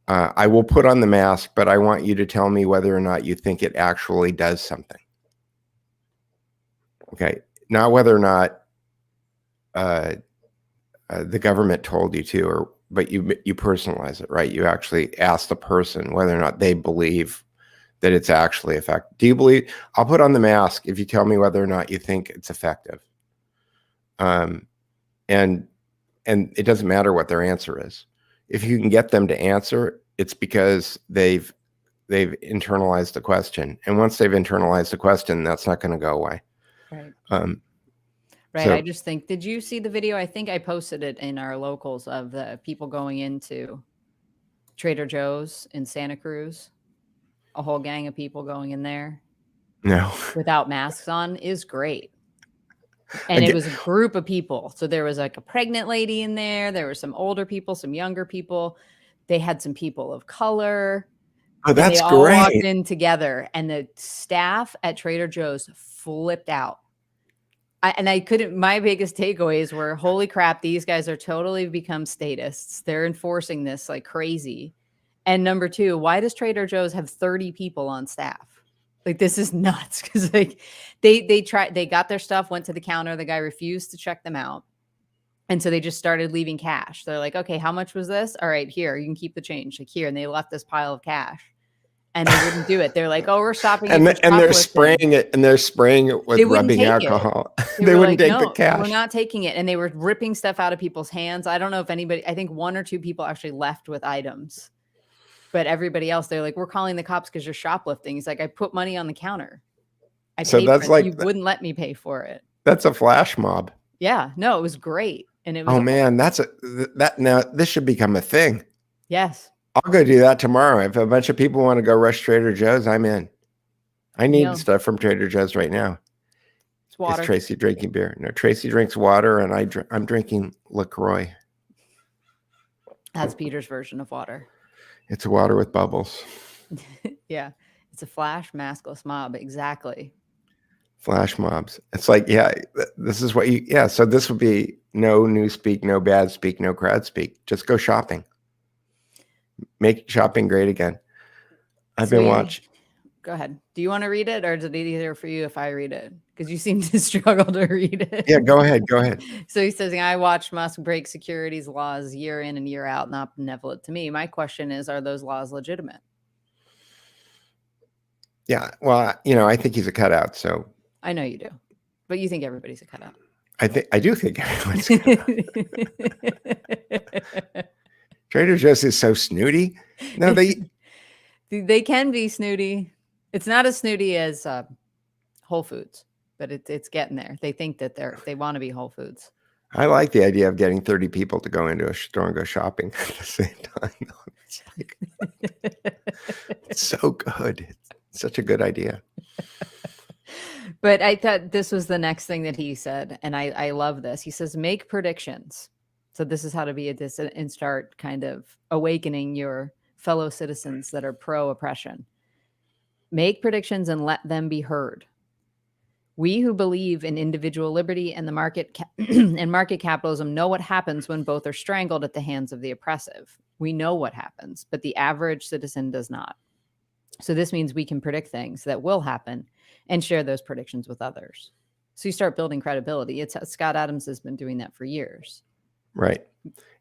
I will put on the mask, but I want you to tell me whether or not you think it actually does something. Okay. Not whether or not the government told you to, but you personalize it, right? You actually ask the person whether or not they believe that it's actually effective. Do you believe? I'll put on the mask if you tell me whether or not you think it's effective. And it doesn't matter what their answer is. If you can get them to answer, it's because they've internalized the question. And once they've internalized the question, that's not going to go away. Right. Right. So, I just think, did you see the video? I think I posted it in our locals of the people going into Trader Joe's in Santa Cruz. A whole gang of people going in there. No. Without masks on is great. And it was a group of people. So there was like a pregnant lady in there. There were some older people, some younger people. They had some people of color. Oh, And they that's all walked great. in together. And the staff at Trader Joe's flipped out. I couldn't, my biggest takeaways were, holy crap, these guys are totally become statists. They're enforcing this like crazy. And number two, why does Trader Joe's have 30 people on staff? Like, this is nuts. Because like they got their stuff, went to the counter. The guy refused to check them out. And so they just started leaving cash. They're like, okay, how much was this? All right, here, you can keep the change. Like, here. And they left this pile of cash. And they wouldn't do it. They're like, oh, we're stopping you for And they're shoplifting. spraying it with rubbing alcohol. They wouldn't like, take the no, cash. we're not taking it. And they were ripping stuff out of people's hands. I don't know if anybody, I think one or two people actually left with items. But everybody else, they're like, we're calling the cops because you're shoplifting. He's like, I put money on the counter. I paid for it. Like, you wouldn't let me pay for it. That's a flash mob. Yeah, no, it was great. And it was, oh man, now this should become a thing. Yes. I'll go do that tomorrow. If a bunch of people want to go rush Trader Joe's, I'm in. I need stuff from Trader Joe's right now. It's water. Is Tracy drinking beer? No, Tracy drinks water, and I'm drinking LaCroix. That's Peter's version of water. It's water with bubbles. Yeah, it's a flash maskless mob. Exactly. Flash mobs. It's like, yeah, this is what so this would be no newspeak, no bad speak, no crowd speak. Just go shopping. Make shopping great again. I've been watching. Go ahead. Do you want to read it, or is it easier for you if I read it? Because you seem to struggle to read it. Yeah, go ahead. Go ahead. So he says, I watched Musk break securities laws year in and year out, not benevolent to me. My question is, are those laws legitimate? Yeah. Well, I think he's a cutout. So I know you do, but you think everybody's a cutout. I do think everyone's a cutout. Trader Joe's is so snooty. No, they can be snooty. It's not as snooty as Whole Foods, but it's getting there. They think that they want to be Whole Foods. I like the idea of getting 30 people to go into a store and go shopping at the same time. It's like, it's so good. It's such a good idea. But I thought this was the next thing that he said, and I love this. He says, make predictions. So this is how to be a dissident and start kind of awakening your fellow citizens that are pro-oppression. Make predictions and let them be heard. We who believe in individual liberty and the market and market capitalism know what happens when both are strangled at the hands of the oppressive. We know what happens, but the average citizen does not. So this means we can predict things that will happen and share those predictions with others. So you start building credibility. Scott Adams has been doing that for years. Right.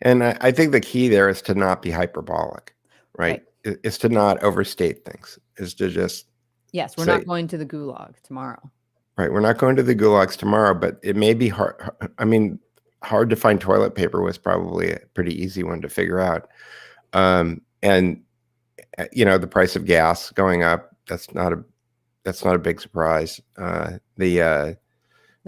And I think the key there is to not be hyperbolic, right? Is to not overstate things, is to just. Yes, we're not going to the gulag tomorrow. Right. We're not going to the gulags tomorrow, but it may be hard. I mean, hard to find toilet paper was probably a pretty easy one to figure out. And, the price of gas going up, that's not a big surprise. The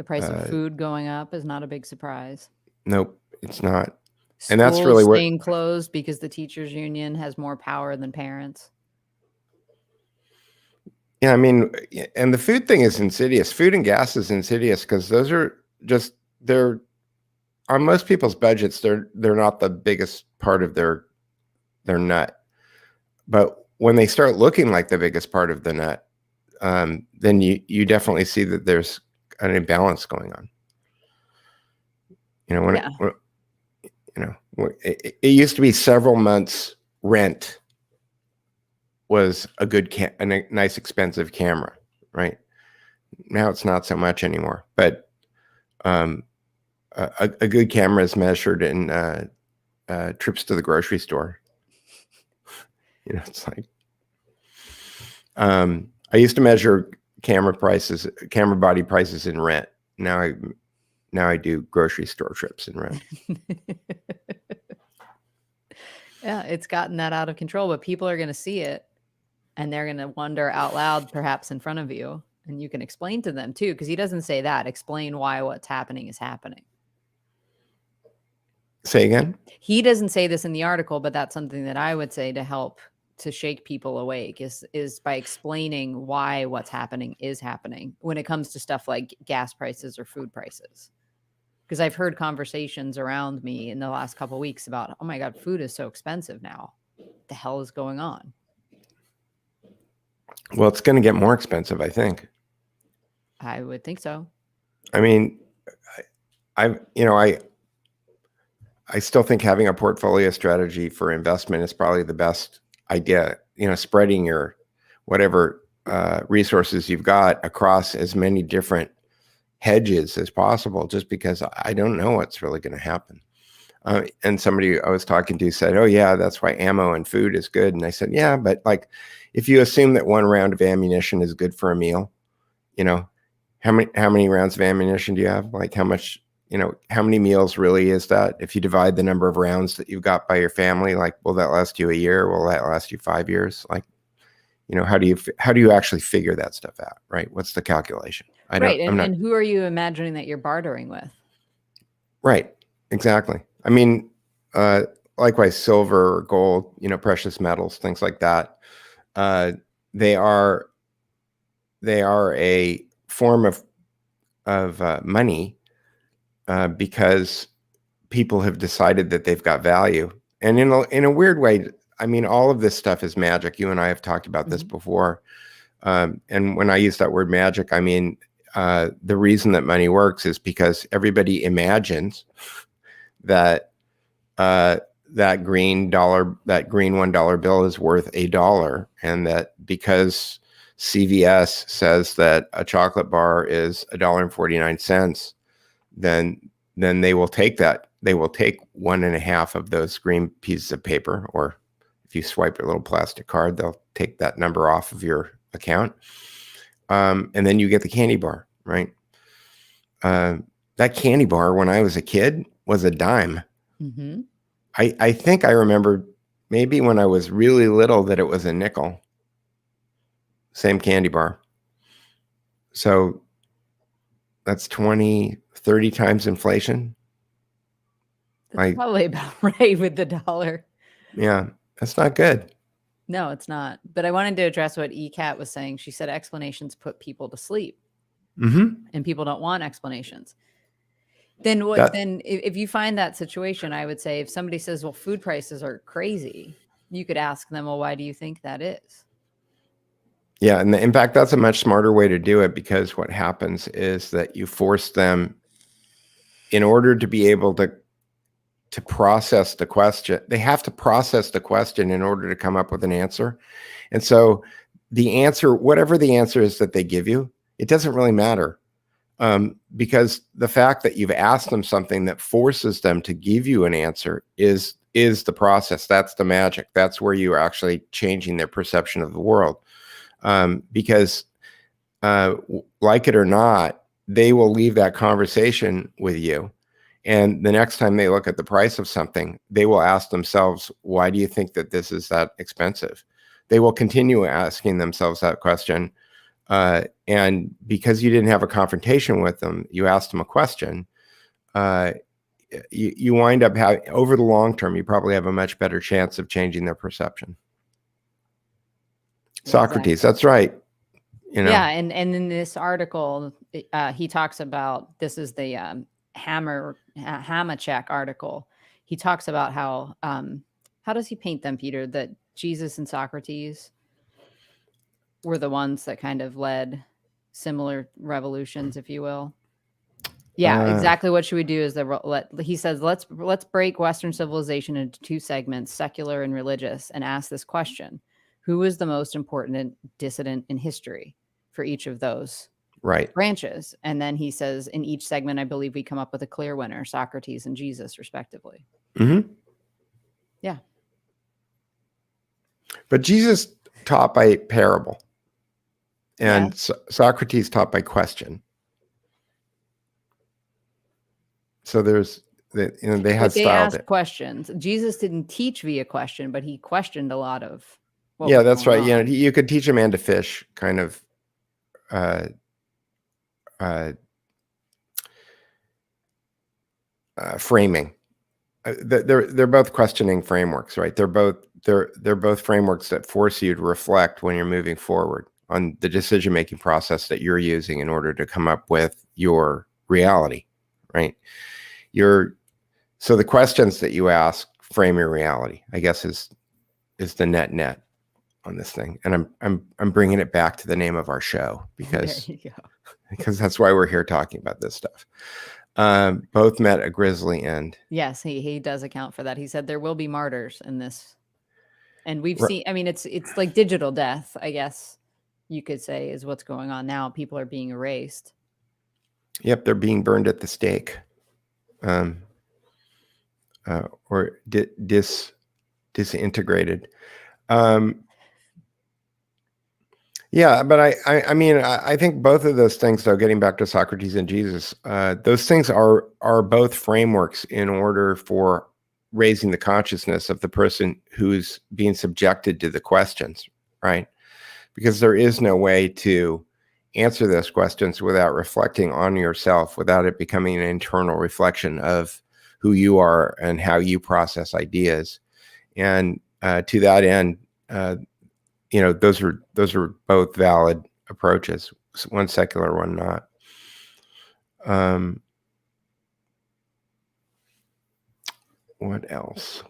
price of food going up is not a big surprise. Nope, it's not. Schools and that's really staying closed because the teachers union has more power than parents. Yeah, I mean, and the food thing is insidious. Food and gas is insidious because those are just, they're on most people's budgets. They're not the biggest part of their nut. But when they start looking like the biggest part of the nut, then you definitely see that there's an imbalance going on. It used to be several months rent was a good a nice expensive camera, right? Now it's not so much anymore, but a good camera is measured in trips to the grocery store. It's like I used to measure camera body prices in rent. Now I do grocery store trips in rent. Yeah, it's gotten that out of control, but people are going to see it and they're going to wonder out loud, perhaps in front of you. And you can explain to them too, because he doesn't say that. Explain why what's happening is happening. Say again? He doesn't say this in the article, but that's something that I would say to help to shake people awake is by explaining why what's happening is happening when it comes to stuff like gas prices or food prices. Because I've heard conversations around me in the last couple of weeks about, oh my God, food is so expensive now. What the hell is going on? Well, it's going to get more expensive, I think. I would think so. I mean, I still think having a portfolio strategy for investment is probably the best idea. Spreading your whatever resources you've got across as many different hedges as possible, just because I don't know what's really going to happen. And somebody I was talking to said, "Oh yeah, that's why ammo and food is good." And I said, "Yeah, but like, if you assume that one round of ammunition is good for a meal, how many rounds of ammunition do you have? Like, how much?" How many meals really is that? If you divide the number of rounds that you've got by your family, like, will that last you a year? Will that last you 5 years? Like, how do you actually figure that stuff out, right? What's the calculation? Right. And who are you imagining that you're bartering with? Right. Exactly. I mean, likewise, silver or gold, precious metals, things like that. They are a form of money. Because people have decided that they've got value. And in a weird way, I mean, all of this stuff is magic. You and I have talked about this before. And when I use that word magic, I mean, the reason that money works is because everybody imagines that that green $1 bill is worth $1, and that because CVS says that a chocolate bar is $1.49, then they will take that. They will take 1.5 of those green pieces of paper, or if you swipe your little plastic card, they'll take that number off of your account. And then you get the candy bar, right? That candy bar, when I was a kid, was a dime. Mm-hmm. I think I remember maybe when I was really little that it was a nickel. Same candy bar. So that's 20, 30 times inflation. That's probably about right with the dollar. Yeah, that's not good. No, it's not. But I wanted to address what ECAT was saying. She said explanations put people to sleep. Mm-hmm. And people don't want explanations. Then what? Then if you find that situation, I would say if somebody says, well, food prices are crazy, you could ask them, well, why do you think that is? Yeah. And in fact, that's a much smarter way to do it, because what happens is that you force them, in order to be able to process the question, they have to process the question in order to come up with an answer. And so the answer, whatever the answer is that they give you, it doesn't really matter. Because the fact that you've asked them something that forces them to give you an answer is the process. That's the magic. That's where you are actually changing their perception of the world. Because like it or not, they will leave that conversation with you. And the next time they look at the price of something, they will ask themselves, why do you think that this is that expensive? They will continue asking themselves that question. And because you didn't have a confrontation with them, you asked them a question, you wind up having, over the long term, you probably have a much better chance of changing their perception. Yeah, Socrates, exactly. That's right. Yeah, and in this article, he talks about, this is the Hamachek article. He talks about how does he paint them, Peter, that Jesus and Socrates were the ones that kind of led similar revolutions, if you will. Yeah, exactly. What should we do is he says, let's break Western civilization into 2 segments, secular and religious, and ask this question: who is the most important dissident in history for each of those branches? And then he says, in each segment, I believe we come up with a clear winner: Socrates and Jesus, respectively. Mm-hmm. Yeah. But Jesus taught by parable, and Socrates taught by question. So there's, they had they asked questions. Jesus didn't teach via question, but he questioned a lot of. Yeah, that's right. Yeah, you could teach a man to fish, kind of. Framing. they're both questioning frameworks, right? They're both frameworks that force you to reflect when you're moving forward on the decision-making process that you're using in order to come up with your reality, right? So the questions that you ask frame your reality, I guess, is the net on this thing. And I'm bringing it back to the name of our show because that's why we're here talking about this stuff. Both met a grisly end. Yes, he does account for that. He said there will be martyrs in this. And we've seen, I mean, it's like digital death, I guess you could say, is what's going on now. People are being erased. Yep, they're being burned at the stake. Or disintegrated. Yeah, but I mean, I think both of those things, though, getting back to Socrates and Jesus, those things are both frameworks in order for raising the consciousness of the person who's being subjected to the questions, right? Because there is no way to answer those questions without reflecting on yourself, without it becoming an internal reflection of who you are and how you process ideas. And to that end, those are both valid approaches, one secular, one not. What else?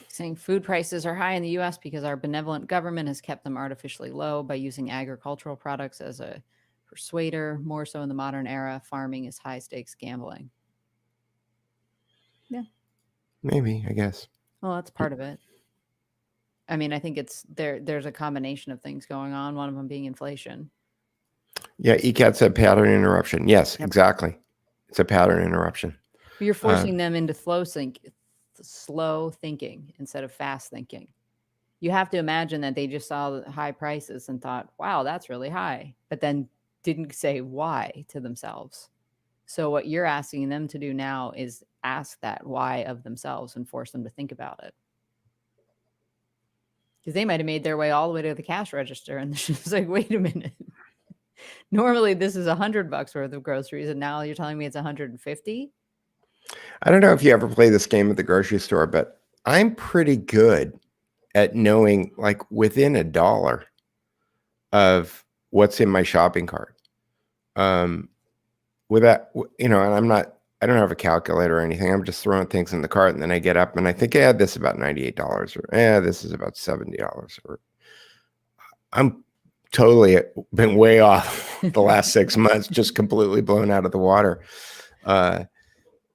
Saying food prices are high in the U.S. because our benevolent government has kept them artificially low by using agricultural products as a persuader. More so in the modern era, farming is high stakes gambling. Yeah. Maybe, I guess. Well, that's part of it. I mean, I think there's a combination of things going on, one of them being inflation. Yeah, ECAT said pattern interruption. Yes, yep. Exactly. It's a pattern interruption. You're forcing them into slow thinking instead of fast thinking. You have to imagine that they just saw the high prices and thought, wow, that's really high, but then didn't say why to themselves. So what you're asking them to do now is ask that why of themselves and force them to think about it. Because they might have made their way all the way to the cash register and it's like, wait a minute. Normally this is $100 worth of groceries and now you're telling me it's 150. I don't know if you ever play this game at the grocery store, but I'm pretty good at knowing, like, within $1 of what's in my shopping cart. With that, and I don't have a calculator or anything. I'm just throwing things in the cart, and then I get up and I think, yeah, this is about $98, or this is about $70, or I'm totally been way off the last 6 months, just completely blown out of the water,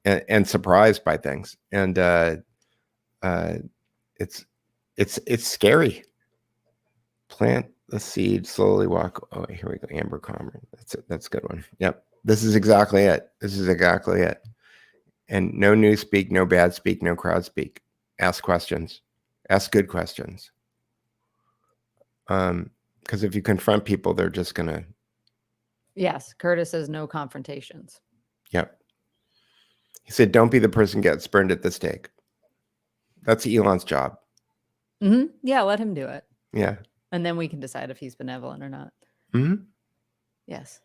and surprised by things. And it's scary. Plant the seed, slowly walk. Oh, here we go. Amber Comrade. That's a good one. Yep. This is exactly it. And no news speak, no bad speak, no crowd speak. Ask questions. Ask good questions. Because if you confront people, they're just going to. Yes. Curtis says no confrontations. Yep. He said, don't be the person gets burned at the stake. That's Elon's job. Mm-hmm. Yeah, let him do it. Yeah. And then we can decide if he's benevolent or not. Mm-hmm. Yes.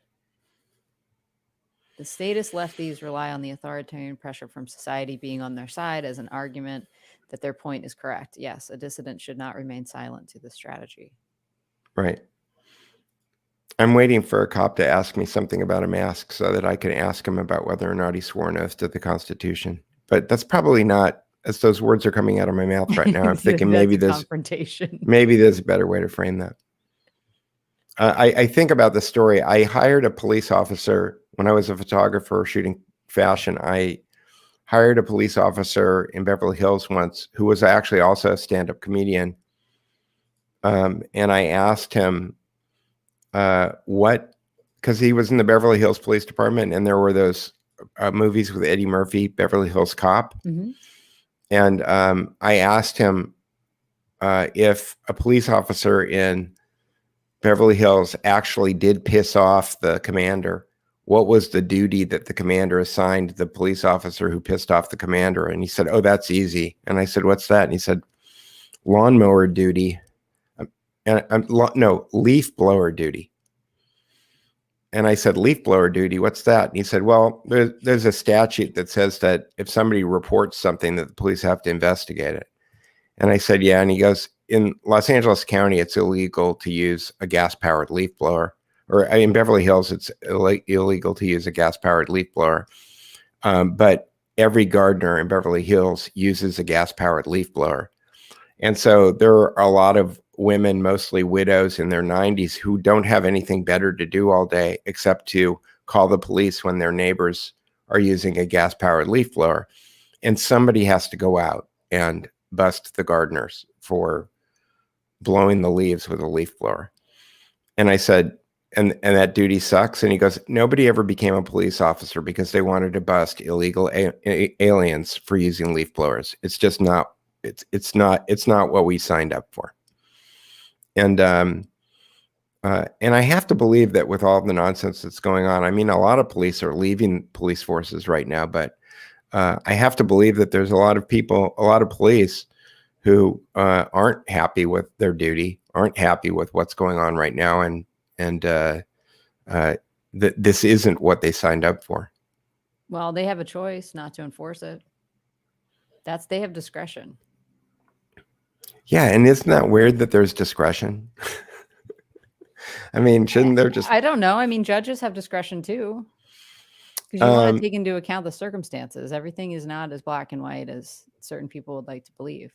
The statist lefties rely on the authoritarian pressure from society being on their side as an argument that their point is correct. Yes, a dissident should not remain silent to this strategy. Right. I'm waiting for a cop to ask me something about a mask so that I can ask him about whether or not he swore an oath to the Constitution. But that's probably not, as those words are coming out of my mouth right now. I'm thinking maybe there's a better way to frame that. I think about the story. I hired a police officer when I was a photographer shooting fashion. I hired a police officer in Beverly Hills once who was actually also a stand-up comedian. And I asked him because he was in the Beverly Hills Police Department, and there were those movies with Eddie Murphy, Beverly Hills Cop. Mm-hmm. And I asked him if a police officer in Beverly Hills actually did piss off the commander, what was the duty that the commander assigned the police officer who pissed off the commander? And he said, oh, that's easy. And I said, what's that? And he said, lawnmower duty. No, leaf blower duty. and I said, leaf blower duty, what's that? And he said, well, there's a statute that says that if somebody reports something that the police have to investigate it. And I said, yeah. And he goes, in Los Angeles County, it's illegal to use a gas-powered leaf blower. Or in Beverly Hills, it's illegal to use a gas-powered leaf blower. But every gardener in Beverly Hills uses a gas-powered leaf blower. And so there are a lot of women, mostly widows in their 90s, who don't have anything better to do all day except to call the police when their neighbors are using a gas-powered leaf blower. And somebody has to go out and bust the gardeners for blowing the leaves with a leaf blower. And I said, and that duty sucks. And he goes, nobody ever became a police officer because they wanted to bust illegal aliens for using leaf blowers. It's just not, it's not what we signed up for. And I have to believe that with all the nonsense that's going on, I mean, a lot of police are leaving police forces right now, but I have to believe that there's a lot of people, a lot of police who aren't happy with their duty, aren't happy with what's going on right now, and this isn't what they signed up for. Well, they have a choice not to enforce it. They have discretion. Yeah, and isn't that weird that there's discretion? I mean, shouldn't there just... I don't know. I mean, judges have discretion too. Because you want to take into account the circumstances. Everything is not as black and white as certain people would like to believe.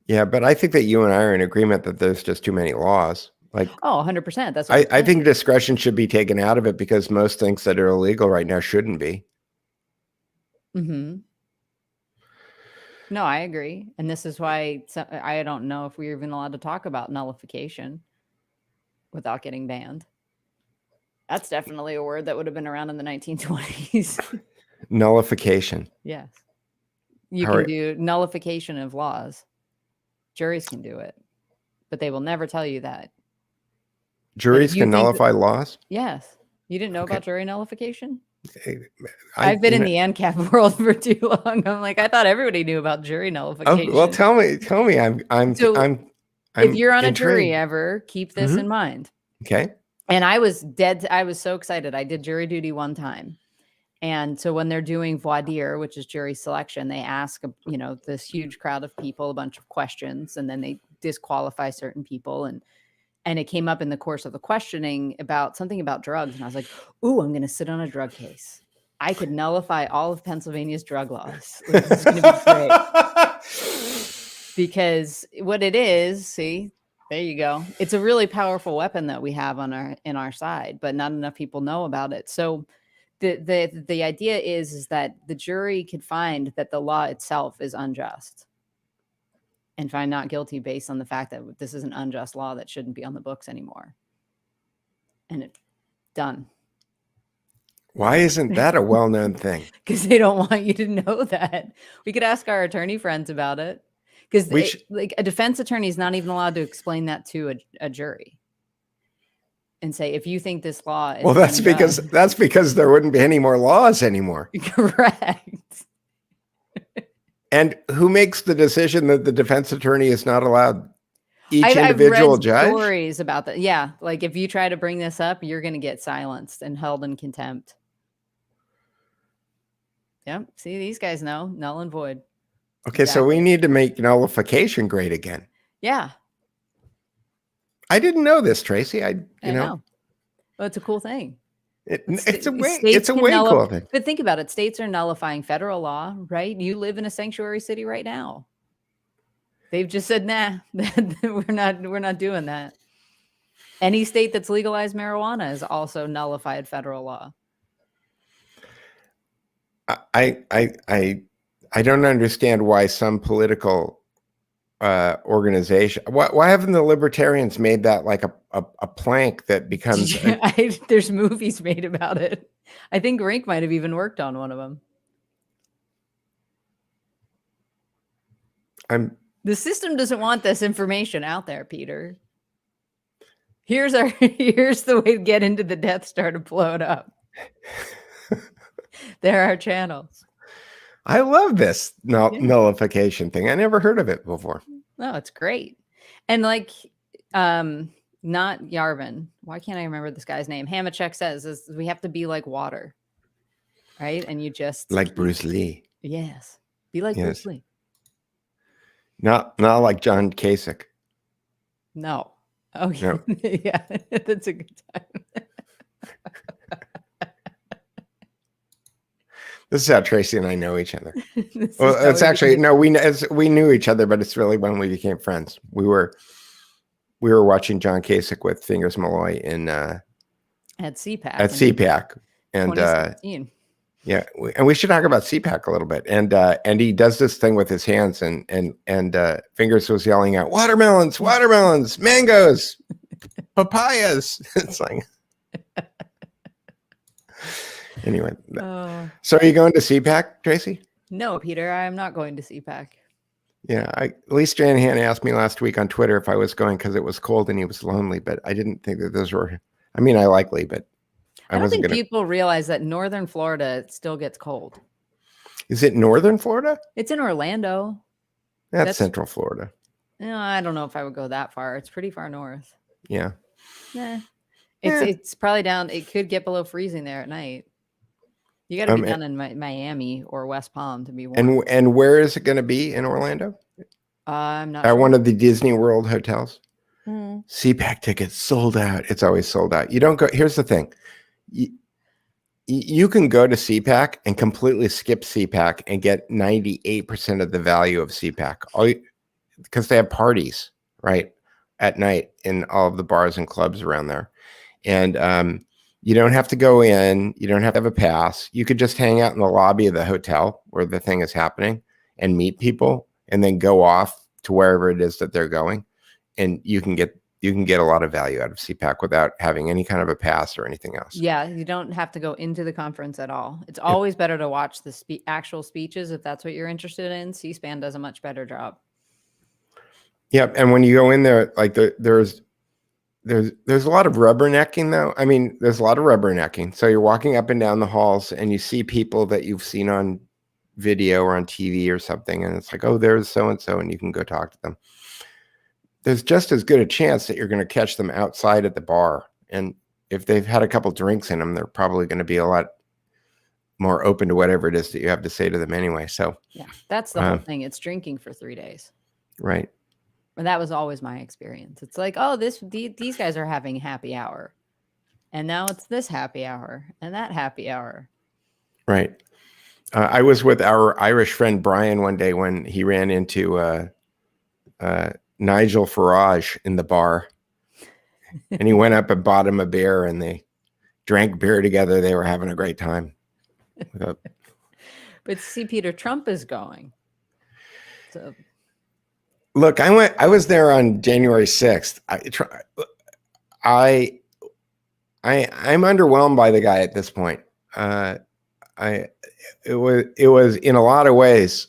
Yeah, but I think that you and I are in agreement that there's just too many laws. Like, oh, 100%. That's what I think discretion should be taken out of it because most things that are illegal right now shouldn't be. Mm-hmm. No, I agree. And this is why I don't know if we're even allowed to talk about nullification without getting banned. That's definitely a word that would have been around in the 1920s. Nullification. Yes. You can do nullification of laws. Juries can do it, but they will never tell you that. Juries can nullify laws? Yes. You didn't know about jury nullification? I've been in the ANCAP world for too long. I'm like, I thought everybody knew about jury nullification. Oh, well, tell me. If you're on a jury ever, keep this in mind. Okay. And I was so excited. I did jury duty one time. And so when they're doing voir dire, which is jury selection, they ask, this huge crowd of people, a bunch of questions, and then they disqualify certain people. And it came up in the course of the questioning about something about drugs. And I was like, ooh, I'm going to sit on a drug case. I could nullify all of Pennsylvania's drug laws. This is going to be great. Because what it is, see, there you go. It's a really powerful weapon that we have in our side, but not enough people know about it. So the idea is that the jury could find that the law itself is unjust and find not guilty based on the fact that this is an unjust law that shouldn't be on the books anymore. And it's done. Why isn't that a well-known thing? Because they don't want you to know that. We could ask our attorney friends about it. Because like a defense attorney is not even allowed to explain that to a jury and say, if you think this law is unjust, that's because there wouldn't be any more laws anymore. Correct. And who makes the decision that the defense attorney is not allowed? I've read judge? Stories about that. Yeah. Like if you try to bring this up, you're going to get silenced and held in contempt. Yep. See, these guys know null and void. Okay. Exactly. So we need to make nullification great again. Yeah. I didn't know this, Tracy. I know. Well, it's a cool thing. It's a way cool thing. But think about it. States are nullifying federal law, right? You live in a sanctuary city right now. They've just said, nah, we're not doing that. Any state that's legalized marijuana has also nullified federal law. I don't understand why some political organization. Why haven't the libertarians made that like a plank that becomes? There's movies made about it. I think Rink might have even worked on one of them. The system doesn't want this information out there, Peter. Here's the way to get into the Death Star to blow it up. There are channels. I love this nullification thing. I never heard of it before. No, it's great. And like, Not Yarvin. Why can't I remember this guy's name? Hamachek says is we have to be like water, right? And you just Like Bruce Lee. Yes, be like Bruce Lee. Not like John Kasich. No. Oh No. yeah, that's a good time. This is how Tracy and I know each other. Well, it's actually no, we knew each other, but it's really when we became friends. We were watching John Kasich with Fingers Malloy in at CPAC. At CPAC, and 2016. Yeah, and we should talk about CPAC a little bit. And he does this thing with his hands, and Fingers was yelling out, "Watermelons, watermelons, mangoes, papayas." It's like. Anyway, so are you going to CPAC, Tracy? No, Peter, I am not going to CPAC. Yeah, Lee Stranahan asked me last week on Twitter if I was going because it was cold and he was lonely, but I didn't think that those were. I mean, I like Lee, but I don't think people realize that northern Florida still gets cold. Is it northern Florida? It's in Orlando. That's Central Florida. No, I don't know if I would go that far. It's pretty far north. Yeah. It's probably down. It could get below freezing there at night. You got to be down in Miami or West Palm to be warm. And where is it going to be in Orlando? I'm not at sure. One of the Disney World hotels. CPAC tickets sold out. It's always sold out. You don't go. Here's the thing. You can go to CPAC and completely skip CPAC and get 98% of the value of CPAC, because they have parties right at night in all of the bars and clubs around there, and you don't have to go in. You don't have to have a pass. You could just hang out in the lobby of the hotel where the thing is happening and meet people, and then go off to wherever it is that they're going, and you can get a lot of value out of CPAC without having any kind of a pass or anything else. Yeah, you don't have to go into the conference at all. It's always better to watch the actual speeches if that's what you're interested in. C-SPAN does a much better job. Yep, and when you go in there, like there's a lot of rubbernecking, though. I mean, there's a lot of rubbernecking. So you're walking up and down the halls, and you see people that you've seen on video or on TV or something, and it's like, oh, there's so and so, and you can go talk to them. There's just as good a chance that you're going to catch them outside at the bar. And if they've had a couple drinks in them, they're probably going to be a lot more open to whatever it is that you have to say to them anyway. So yeah, that's the whole thing. It's drinking for 3 days. Right. And that was always my experience. It's like, oh, these guys are having happy hour. And now it's this happy hour and that happy hour. Right. I was with our Irish friend Brian one day when he ran into Nigel Farage in the bar, and he went up and bought him a beer, and they drank beer together. They were having a great time. But see, Peter, Trump is going. So look, I was there on January 6th. I'm underwhelmed by the guy at this point. It was in a lot of ways,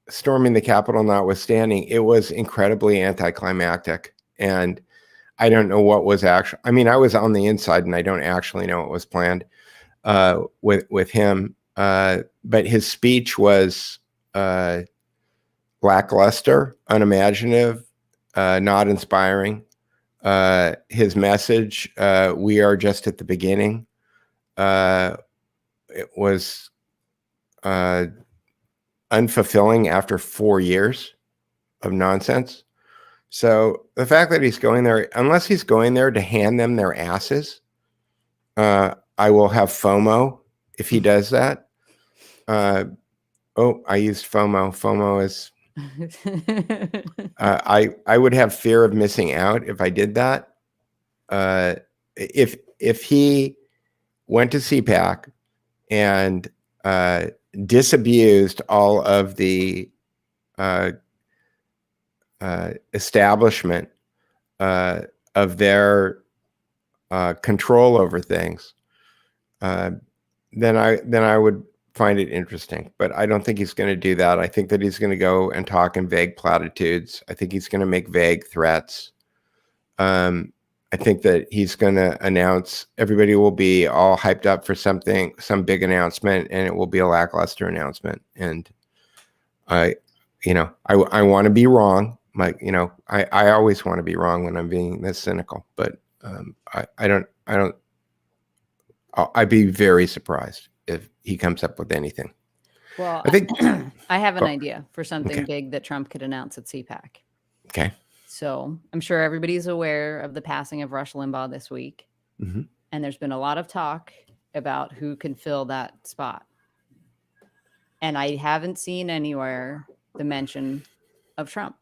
storming the Capitol notwithstanding, it was incredibly anticlimactic. And I don't know what was actually, I mean, I was on the inside and I don't actually know what was planned with him. But his speech was lackluster, unimaginative, not inspiring. His message, we are just at the beginning. It was unfulfilling after 4 years of nonsense. So the fact that he's going there, unless he's going there to hand them their asses, I will have FOMO if he does that. I used FOMO. FOMO is I would have fear of missing out if I did that. If he went to CPAC and disabused all of the establishment of their control over things, then I would find it interesting. But I don't think he's going to do that. I think that he's going to go and talk in vague platitudes. I think he's going to make vague threats. I think that he's going to announce, everybody will be all hyped up for something, some big announcement, and it will be a lackluster announcement. And I want to be wrong. I always want to be wrong when I'm being this cynical, but I'd be very surprised if he comes up with anything. Well, I think I have an idea for something okay. big that Trump could announce at CPAC. Okay. So I'm sure everybody's aware of the passing of Rush Limbaugh this week. Mm-hmm. And there's been a lot of talk about who can fill that spot. And I haven't seen anywhere the mention of Trump.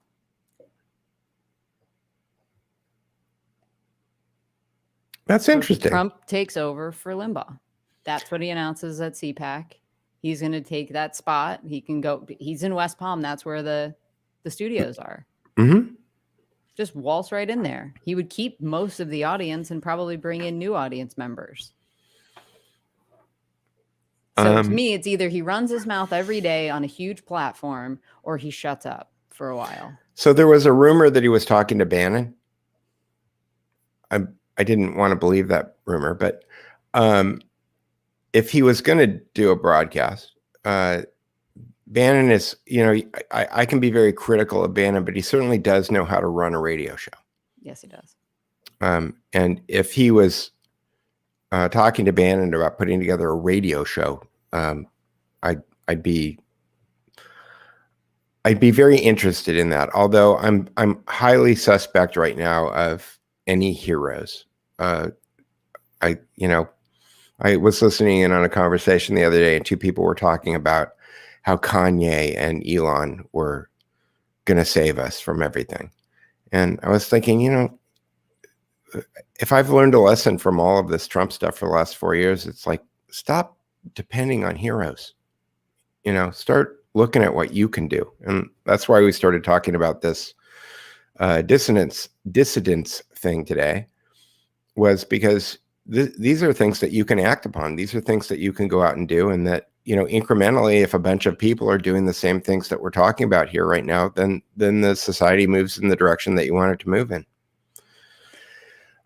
That's interesting. Trump takes over for Limbaugh. That's what he announces at CPAC. He's going to take that spot. He can go. He's in West Palm. That's where the studios are. Mm-hmm. Just waltz right in there. He would keep most of the audience and probably bring in new audience members. So to me, it's either he runs his mouth every day on a huge platform or he shuts up for a while. So there was a rumor that he was talking to Bannon. I didn't want to believe that rumor, but if he was going to do a broadcast, Bannon is, I can be very critical of Bannon, but he certainly does know how to run a radio show. Yes, he does. And if he was talking to Bannon about putting together a radio show, I'd be very interested in that. Although I'm highly suspect right now of any heroes. I was listening in on a conversation the other day, and two people were talking about how Kanye and Elon were going to save us from everything. And I was thinking, if I've learned a lesson from all of this Trump stuff for the last 4 years, it's like, stop depending on heroes. Start looking at what you can do. And that's why we started talking about this dissidence thing today, was because these are things that you can act upon. These are things that you can go out and do. And that, incrementally, if a bunch of people are doing the same things that we're talking about here right now, then the society moves in the direction that you want it to move in.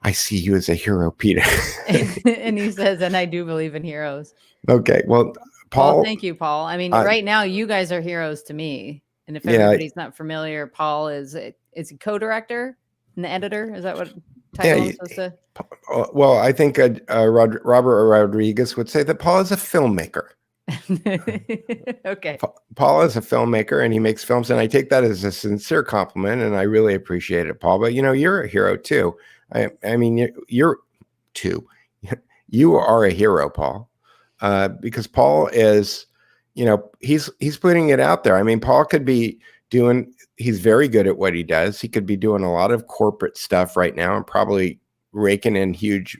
I see you as a hero, Peter. And he says, and I do believe in heroes. Okay. Well, Paul. Well, thank you, Paul. I mean, right now, you guys are heroes to me. And if everybody's not familiar, Paul is a co-director and the editor. Is that what title is supposed to? Well, I think Robert Rodriguez would say that Paul is a filmmaker. Okay. Paul is a filmmaker and he makes films, and I take that as a sincere compliment, and I really appreciate it, Paul. But you're a hero too. I mean, you're too. You are a hero, Paul, because Paul is, he's putting it out there. I mean, Paul could be he's very good at what he does. He could be doing a lot of corporate stuff right now and probably raking in huge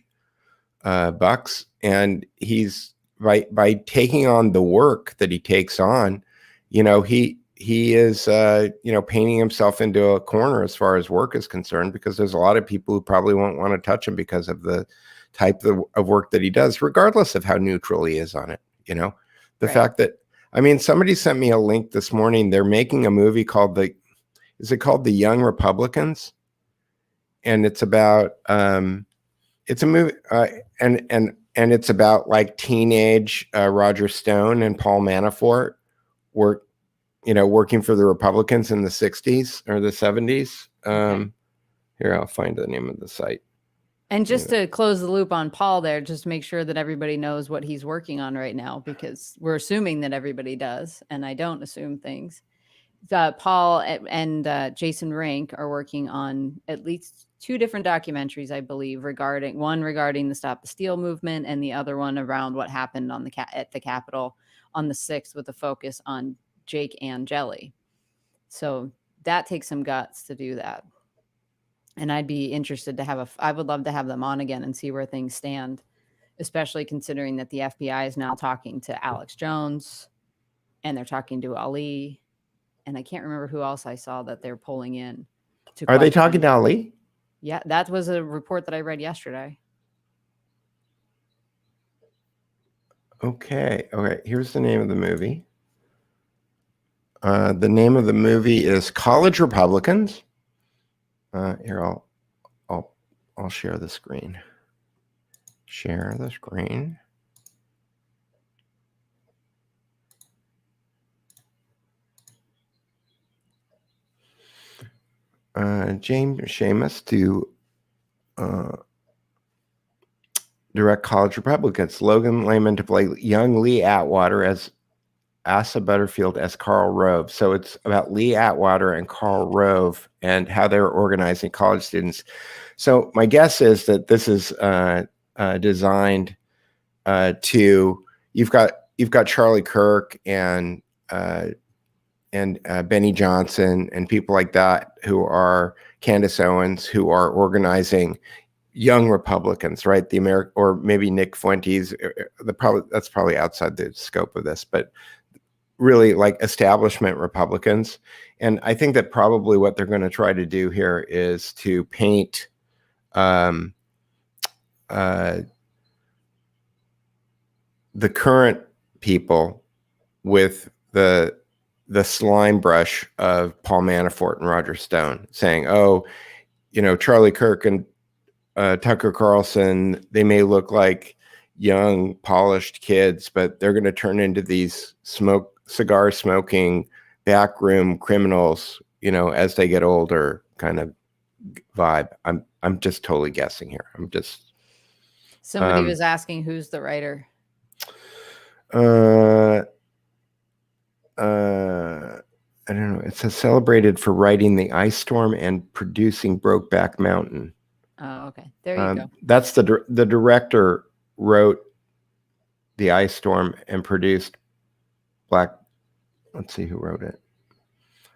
bucks. And he's by taking on the work that he takes on, he is, painting himself into a corner as far as work is concerned, because there's a lot of people who probably won't want to touch him because of the type of work that he does, regardless of how neutral he is on it. The fact that, somebody sent me a link this morning. They're making a movie called The Young Republicans? And it's about, it's a movie, and it's about like teenage Roger Stone and Paul Manafort working for the Republicans in the 60s or the 70s. Here, I'll find the name of the site. And just to close the loop on Paul there, just to make sure that everybody knows what he's working on right now, because we're assuming that everybody does, and I don't assume things. Paul and Jason Rank are working on at least 2 different documentaries, I believe, regarding the Stop the Steal movement, and the other one around what happened on at the Capitol on the 6th, with a focus on Jake and Jelly. So that takes some guts to do that. And I'd be interested to I would love to have them on again and see where things stand, especially considering that the FBI is now talking to Alex Jones and they're talking to Ali. And I can't remember who else I saw that they're pulling in. Are they talking to Ali? Yeah, that was a report that I read yesterday. Okay. Here's the name of the movie. The name of the movie is College Republicans. Here, I'll share the screen. Share the screen. James Seamus to direct college Republicans. Logan Layman to play young Lee Atwater as Asa Butterfield as Karl Rove. So it's about Lee Atwater and Karl Rove and how they're organizing college students. So my guess is that this is designed to you've got Charlie Kirk and Benny Johnson and people like that who are Candace Owens who are organizing young Republicans, right? Or maybe Nick Fuentes. That's probably outside the scope of this, but really like establishment Republicans. And I think that probably what they're going to try to do here is to paint the current people with the slime brush of Paul Manafort and Roger Stone, saying, oh, Charlie Kirk and Tucker Carlson, they may look like young, polished kids, but they're going to turn into these cigar smoking backroom criminals, as they get older, kind of vibe. I'm just totally guessing here. Somebody was asking who's the writer. I don't know. It says celebrated for writing The Ice Storm and producing Brokeback Mountain. Oh, okay. There you go. That's the director wrote The Ice Storm and produced Black. Let's see who wrote it.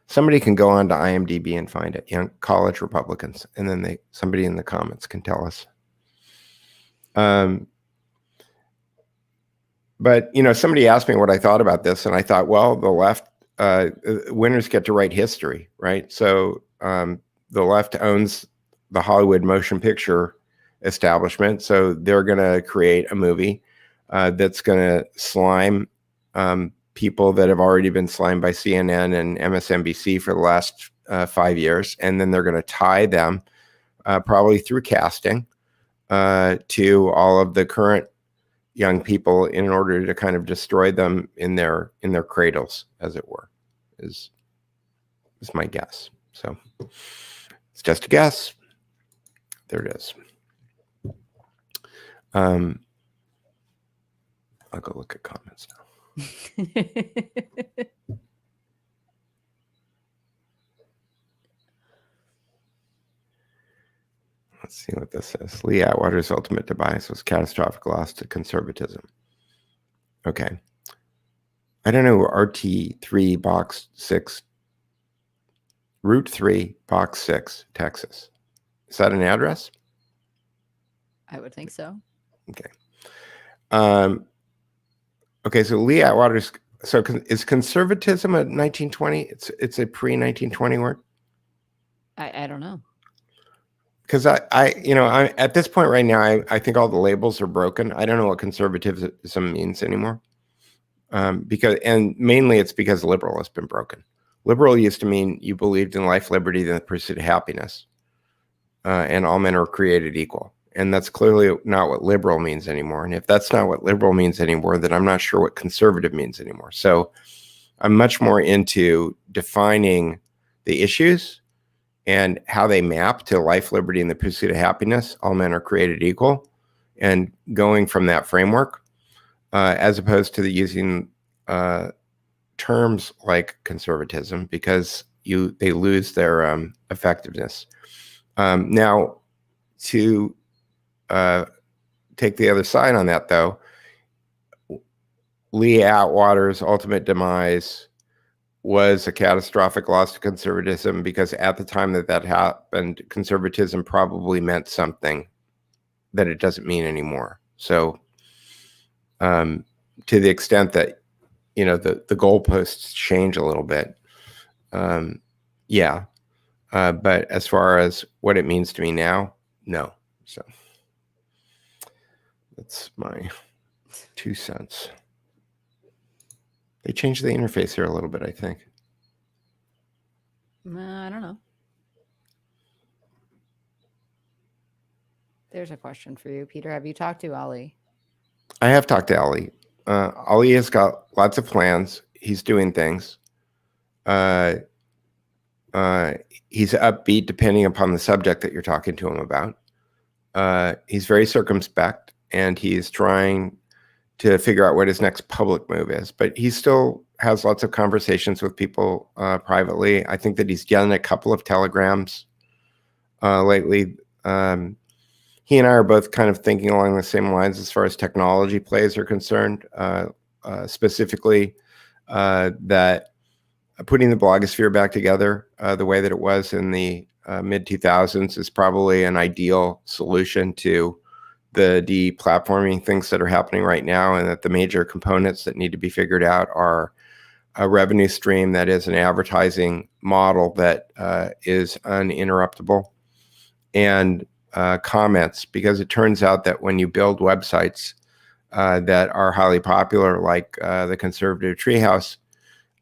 Somebody can go on to IMDb and find it. Young college Republicans, and then somebody in the comments can tell us. But somebody asked me what I thought about this, and I thought, well, the left winners get to write history, right? So the left owns the Hollywood motion picture establishment, so they're going to create a movie that's going to slime people that have already been slimed by CNN and MSNBC for the last 5 years, and then they're going to tie them probably through casting to all of the current young people in order to kind of destroy them in their cradles, as it were, is my guess. So it's just a guess. There it is. I'll go look at comments now. Let's see what this says. Lee Atwater's ultimate demise was catastrophic loss to conservatism. Okay. I don't know. RT3 box 6, Route 3 box 6, Texas. Is that an address? I would think so. Okay. Okay, so Lee Atwater's. So is conservatism a 1920? It's a pre-1920 word. I don't know. Because I at this point right now, I think all the labels are broken. I don't know what conservatism means anymore. And mainly it's because liberal has been broken. Liberal used to mean you believed in life, liberty, and the pursuit of happiness, and all men are created equal. And that's clearly not what liberal means anymore. And if that's not what liberal means anymore, then I'm not sure what conservative means anymore. So I'm much more into defining the issues and how they map to life, liberty, and the pursuit of happiness. All men are created equal, and going from that framework, as opposed to using terms like conservatism, because they lose their effectiveness. Now, to take the other side on that, though, Lee Atwater's ultimate demise was a catastrophic loss to conservatism, because at the time that happened, conservatism probably meant something that it doesn't mean anymore. So to the extent that, the goalposts change a little bit, yeah. But as far as what it means to me now, no. So that's my 2 cents. They changed the interface here a little bit, I think. I don't know. There's a question for you, Peter. Have you talked to Ali? I have talked to Ali. Ali has got lots of plans. He's doing things. He's upbeat depending upon the subject that you're talking to him about. He's very circumspect, and he's trying to figure out what his next public move is. But he still has lots of conversations with people privately. I think that he's done a couple of telegrams lately. He and I are both kind of thinking along the same lines as far as technology plays are concerned, specifically that putting the blogosphere back together the way that it was in the mid 2000s is probably an ideal solution to the deplatforming things that are happening right now, and that the major components that need to be figured out are a revenue stream that is an advertising model that is uninterruptible, and comments, because it turns out that when you build websites that are highly popular, like the Conservative Treehouse,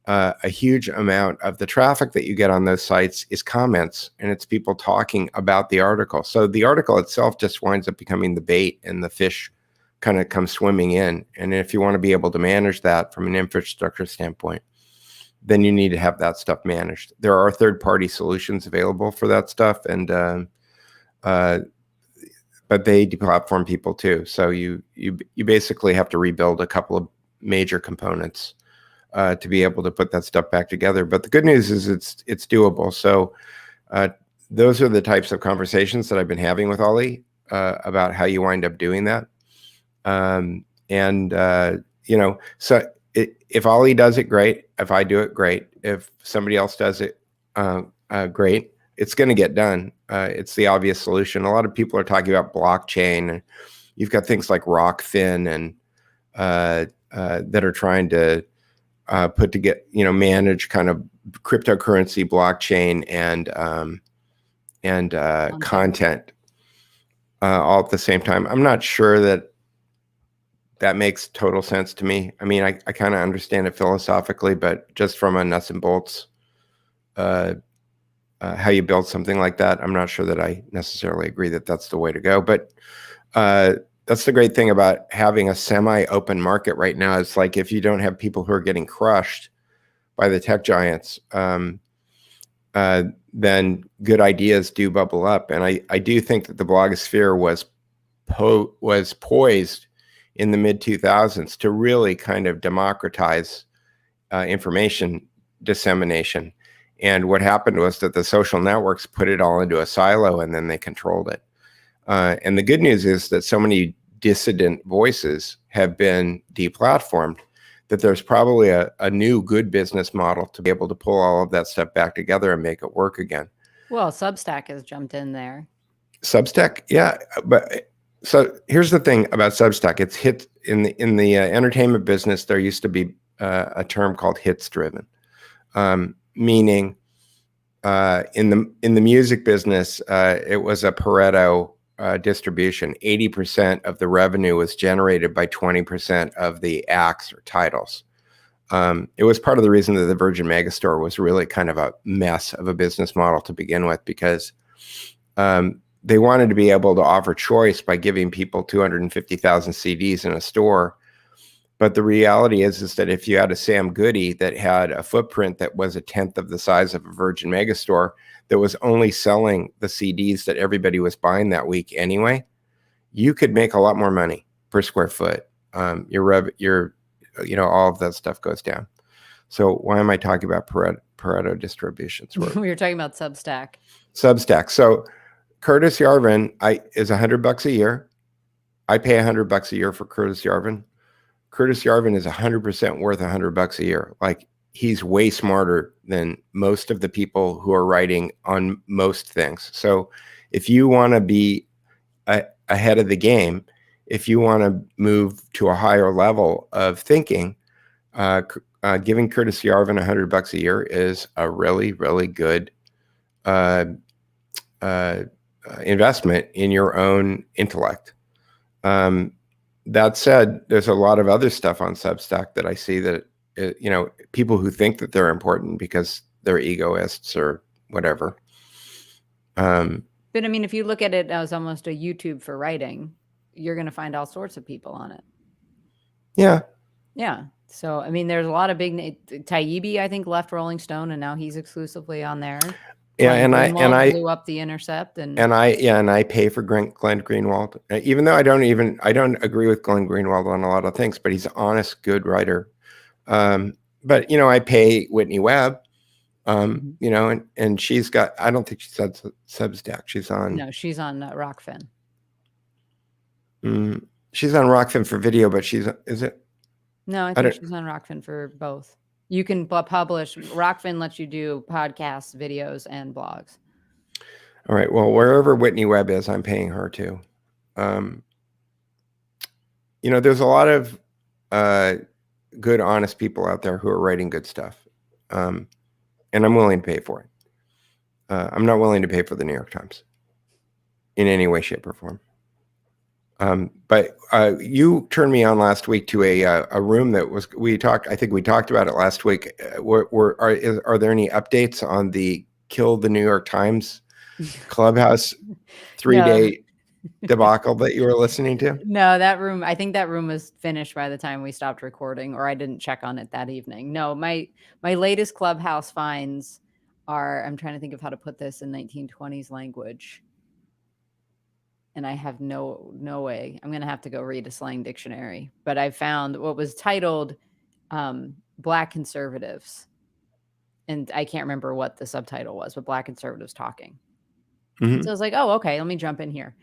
a huge amount of the traffic that you get on those sites is comments, and it's people talking about the article. So the article itself just winds up becoming the bait, and the fish kind of come swimming in. And if you want to be able to manage that from an infrastructure standpoint, then you need to have that stuff managed. There are third-party solutions available for that stuff, and but they deplatform people too. So you basically have to rebuild a couple of major components to be able to put that stuff back together. But the good news is it's doable. So those are the types of conversations that I've been having with Ollie about how you wind up doing that. So if Ollie does it, great. If I do it, great. If somebody else does it, great. It's going to get done. It's the obvious solution. A lot of people are talking about blockchain. You've got things like Rockfin and that are trying to put together, manage kind of cryptocurrency, blockchain, and content all at the same time. I'm not sure that makes total sense to me. I mean, I kind of understand it philosophically, but just from a nuts and bolts, how you build something like that, I'm not sure that I necessarily agree that that's the way to go. But that's the great thing about having a semi-open market right now. It's like, if you don't have people who are getting crushed by the tech giants, then good ideas do bubble up. And I do think that the blogosphere was poised in the mid 2000s to really kind of democratize information dissemination. And what happened was that the social networks put it all into a silo, and then they controlled it. And the good news is that so many dissident voices have been deplatformed that there's probably a new good business model to be able to pull all of that stuff back together and make it work again. Well, Substack has jumped in there. Substack, yeah. But so here's the thing about Substack. It's hit in the entertainment business. There used to be a term called hits driven. Meaning in the music business, it was a Pareto distribution. 80% of the revenue was generated by 20% of the acts or titles. It was part of the reason that the Virgin Megastore was really kind of a mess of a business model to begin with, because they wanted to be able to offer choice by giving people 250,000 CDs in a store. But the reality is that if you had a Sam Goody that had a footprint that was a tenth of the size of a Virgin Megastore, that was only selling the CDs that everybody was buying that week anyway, you could make a lot more money per square foot. Your all of that stuff goes down. So why am I talking about Pareto distributions? We were talking about Substack. Substack. So Curtis Yarvin is $100 a year. I pay $100 a year for Curtis Yarvin. Curtis Yarvin is 100% worth $100 a year. Like, he's way smarter than most of the people who are writing on most things. So if you want to be ahead of the game, if you want to move to a higher level of thinking, giving Curtis Yarvin $100 a year is a really, really good investment in your own intellect. That said, there's a lot of other stuff on Substack that I see that, people who think that they're important because they're egoists or whatever. But I mean, if you look at it as almost a YouTube for writing, you're going to find all sorts of people on it. Yeah. Yeah. So, I mean, there's a lot of big Taibbi, I think, left Rolling Stone, and now he's exclusively on there. Yeah, Glenn and Greenwald I blew up The Intercept, and I pay for Glenn Greenwald, even though I don't agree with Glenn Greenwald on a lot of things, but he's an honest, good writer. But I pay Whitney Webb, and she's got, I don't think she's on Substack. She's on. No, she's on Rockfin. She's on Rockfin for video, but is it? No, I think she's on Rockfin for both. You can publish. Rockfin lets you do podcasts, videos, and blogs. All right. Well, wherever Whitney Webb is, I'm paying her too. There's a lot of good, honest people out there who are writing good stuff, and I'm willing to pay for it. I'm not willing to pay for the New York Times in any way, shape, or form. But you turned me on last week to a room that I think we talked about it last week. Are there any updates on the Kill the New York Times Clubhouse 3-day debacle that you were listening to? No, I think that room was finished by the time we stopped recording, or I didn't check on it that evening. No, my latest Clubhouse finds are, I'm trying to think of how to put this in 1920s language. And I have no way. I'm going to have to go read a slang dictionary. But I found what was titled Black Conservatives. And I can't remember what the subtitle was, but Black Conservatives Talking. Mm-hmm. So I was like, oh, okay, let me jump in here.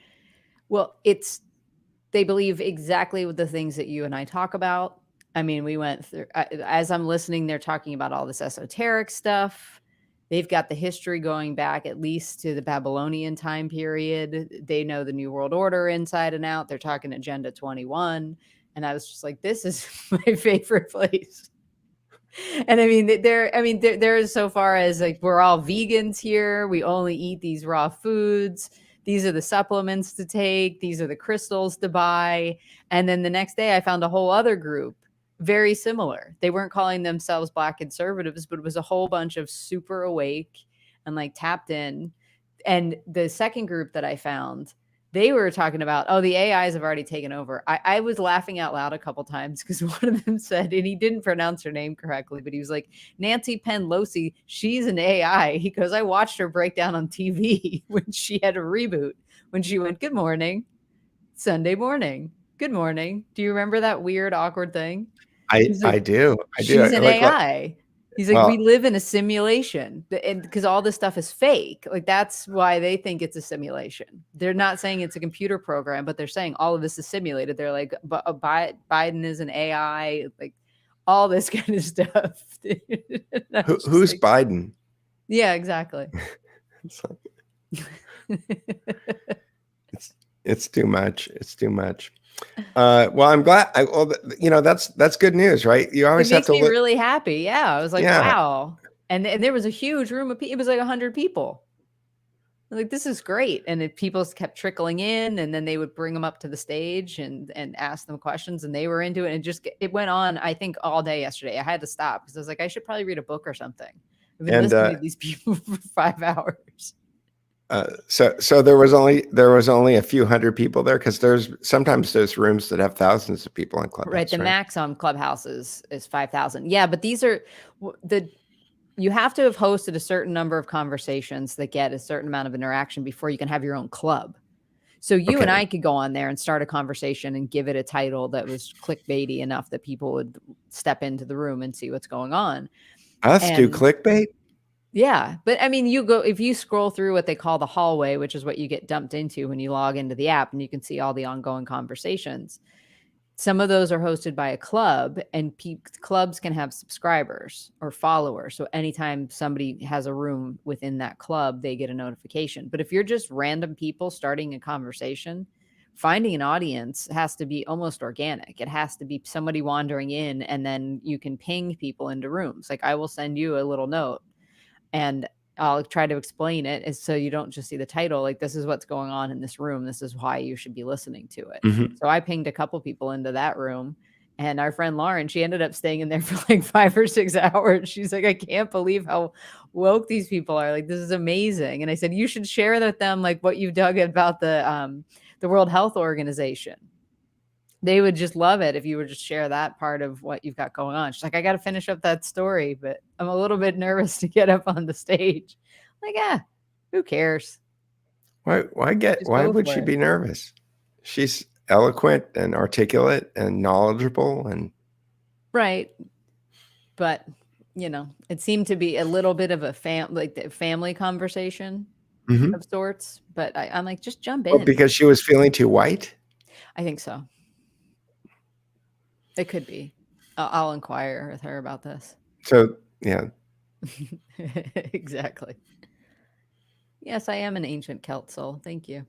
Well, they believe exactly the things that you and I talk about. I mean, we went through, as I'm listening, they're talking about all this esoteric stuff. They've got the history going back at least to the Babylonian time period. They know the New World Order inside and out. They're talking Agenda 21. And I was just like, this is my favorite place. And I mean, there is so far as like, we're all vegans here. We only eat these raw foods. These are the supplements to take. These are the crystals to buy. And then the next day I found a whole other group, very similar. They weren't calling themselves Black conservatives, but it was a whole bunch of super awake and like tapped in. And the second group that I found, they were talking about, the AIs have already taken over. I was laughing out loud a couple times because one of them said, and he didn't pronounce her name correctly, but he was like, Nancy Pelosi, she's an AI. He goes, I watched her break down on TV when she had a reboot, when she went, good morning, Sunday morning, good morning. Do you remember that weird, awkward thing? I do. She's an AI. He's like, we live in a simulation, because all this stuff is fake. Like, that's why they think it's a simulation. They're not saying it's a computer program, but they're saying all of this is simulated. They're like, Biden is an AI, like all this kind of stuff. Who's like, Biden? Yeah, exactly. It's too much. It's too much. Well, I'm glad. That's good news, right? You always have to. It makes me really happy. Yeah, I was like, wow. And there was a huge room of people. It was like 100 people. Like, this is great. And people kept trickling in, and then they would bring them up to the stage and ask them questions, and they were into it. And it went on, I think, all day yesterday. I had to stop because I was like, I should probably read a book or something. I've been listening to these people for 5 hours. So there was only a few hundred people there, because sometimes there's rooms that have thousands of people in Clubhouse. Right. The max on Clubhouse is 5,000. Yeah, but these are you have to have hosted a certain number of conversations that get a certain amount of interaction before you can have your own club. So you and I could go on there and start a conversation and give it a title that was clickbaity enough that people would step into the room and see what's going on. Do clickbait? Yeah. But I mean, if you scroll through what they call the hallway, which is what you get dumped into when you log into the app, and you can see all the ongoing conversations. Some of those are hosted by a club, and clubs can have subscribers or followers. So anytime somebody has a room within that club, they get a notification. But if you're just random people starting a conversation, finding an audience has to be almost organic. It has to be somebody wandering in, and then you can ping people into rooms. Like, I will send you a little note, and I'll try to explain it so you don't just see the title. Like, this is what's going on in this room. This is why you should be listening to it. Mm-hmm. So I pinged a couple people into that room, and our friend Lauren, she ended up staying in there for like 5 or 6 hours. She's like, I can't believe how woke these people are. Like, this is amazing. And I said, you should share with them like what you've dug about the World Health Organization. They would just love it if you would just share that part of what you've got going on. She's like, I got to finish up that story, but I'm a little bit nervous to get up on the stage. Like, yeah, who cares? Why Just why go would for she it. be nervous? She's eloquent and articulate and knowledgeable and Right. But, it seemed to be a little bit of a family conversation Mhm. of sorts. But I'm like, just jump Oh, in. because she was feeling too white? I think so. It could be. I'll inquire with her about this. So, yeah. Exactly. Yes, I am an ancient Celt soul. Thank you.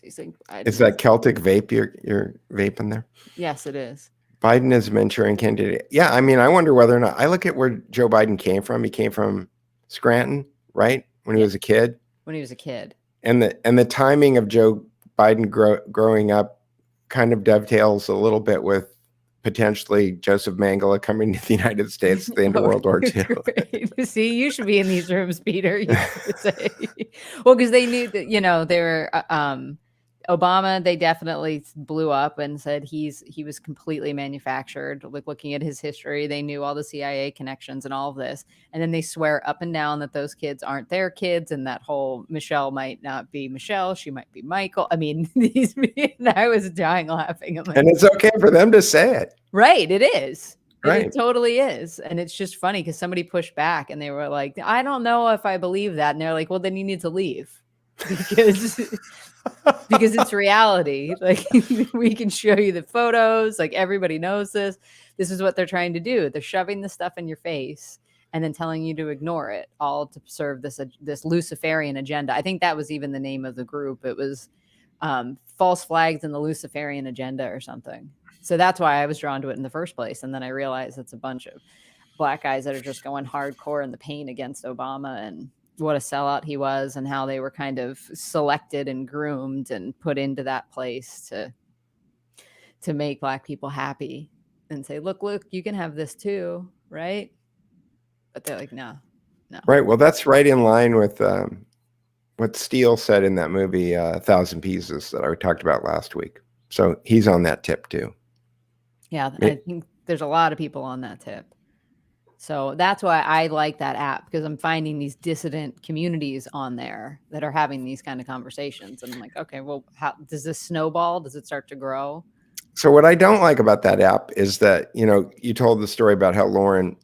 He's like, Is that Celtic vape you're vaping there? yes, it is. Biden is a Manchurian candidate. Yeah, I mean, I wonder whether or not I look at where Joe Biden came from. He came from Scranton, right? When he was a kid. When he was a kid. And the timing of Joe Biden growing up kind of dovetails a little bit with potentially Joseph Mengele coming to the United States at the end of World War II. See, you should be in these rooms, Peter. You should say. Well, because they knew that they were Obama. They definitely blew up and said he was completely manufactured. Like looking at his history, they knew all the CIA connections and all of this, and then they swear up and down that those kids aren't their kids, and that whole Michelle might not be Michelle, she might be Michael. I mean, I was dying laughing. I'm like, and it's okay for them to say it. Right, it is. Right. It totally is. And it's just funny because somebody pushed back and they were like, I don't know if I believe that. And they're like, well, then you need to leave because it's reality. Like we can show you the photos. Like everybody knows this. This is what they're trying to do. They're shoving the stuff in your face and then telling you to ignore it, all to serve this Luciferian agenda. I think that was even the name of the group. It was False Flags and the Luciferian Agenda or something. So that's why I was drawn to it in the first place. And then I realized it's a bunch of black guys that are just going hardcore in the paint against Obama and what a sellout he was and how they were kind of selected and groomed and put into that place to make black people happy and say, look, you can have this too, right? But they're like, no. Right. Well, that's right in line with what Steele said in that movie, 1,000 Pieces, that I talked about last week. So he's on that tip too. Yeah, I think there's a lot of people on that tip. So that's why I like that app, because I'm finding these dissident communities on there that are having these kind of conversations. And I'm like, okay, well, how does this snowball? Does it start to grow? So what I don't like about that app is that, you told the story about how Lauren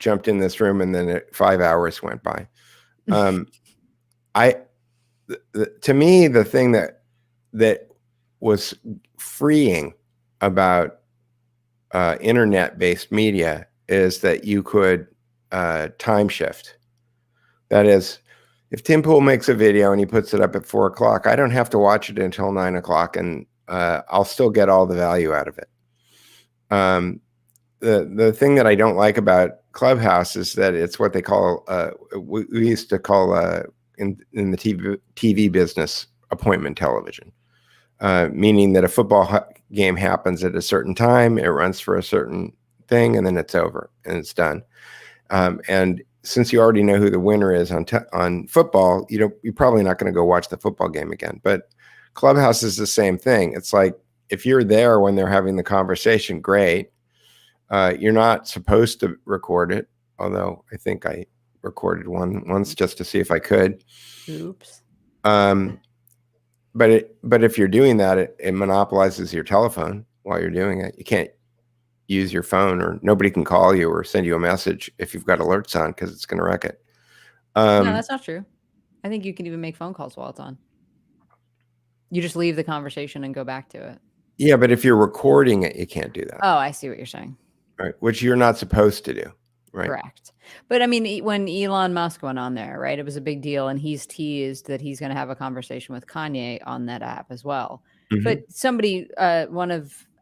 jumped in this room and then 5 hours went by. To me, the thing that was freeing about internet-based media is that you could time shift. That is, if Tim Pool makes a video and he puts it up at 4 o'clock, I don't have to watch it until 9 o'clock, and I'll still get all the value out of it. The thing that I don't like about Clubhouse is that it's what they call we used to call in the TV business appointment television, meaning that a football game happens at a certain time, it runs for a certain thing, and then it's over and it's done. And since you already know who the winner is on football, you're probably not going to go watch the football game again. But Clubhouse is the same thing. It's like if you're there when they're having the conversation, great. You're not supposed to record it, although I think I recorded one once just to see if I could. Oops. But if you're doing that, it monopolizes your telephone while you're doing it. You can't use your phone, or nobody can call you or send you a message if you've got alerts on, because it's going to wreck it. No, that's not true. I think you can even make phone calls while it's on. You just leave the conversation and go back to it. Yeah, but if you're recording it, you can't do that. Oh, I see what you're saying. Right, which you're not supposed to do. Right. Correct. But I mean, when Elon Musk went on there, right, it was a big deal, and he's teased that he's going to have a conversation with Kanye on that app as well. Mm-hmm. But somebody, I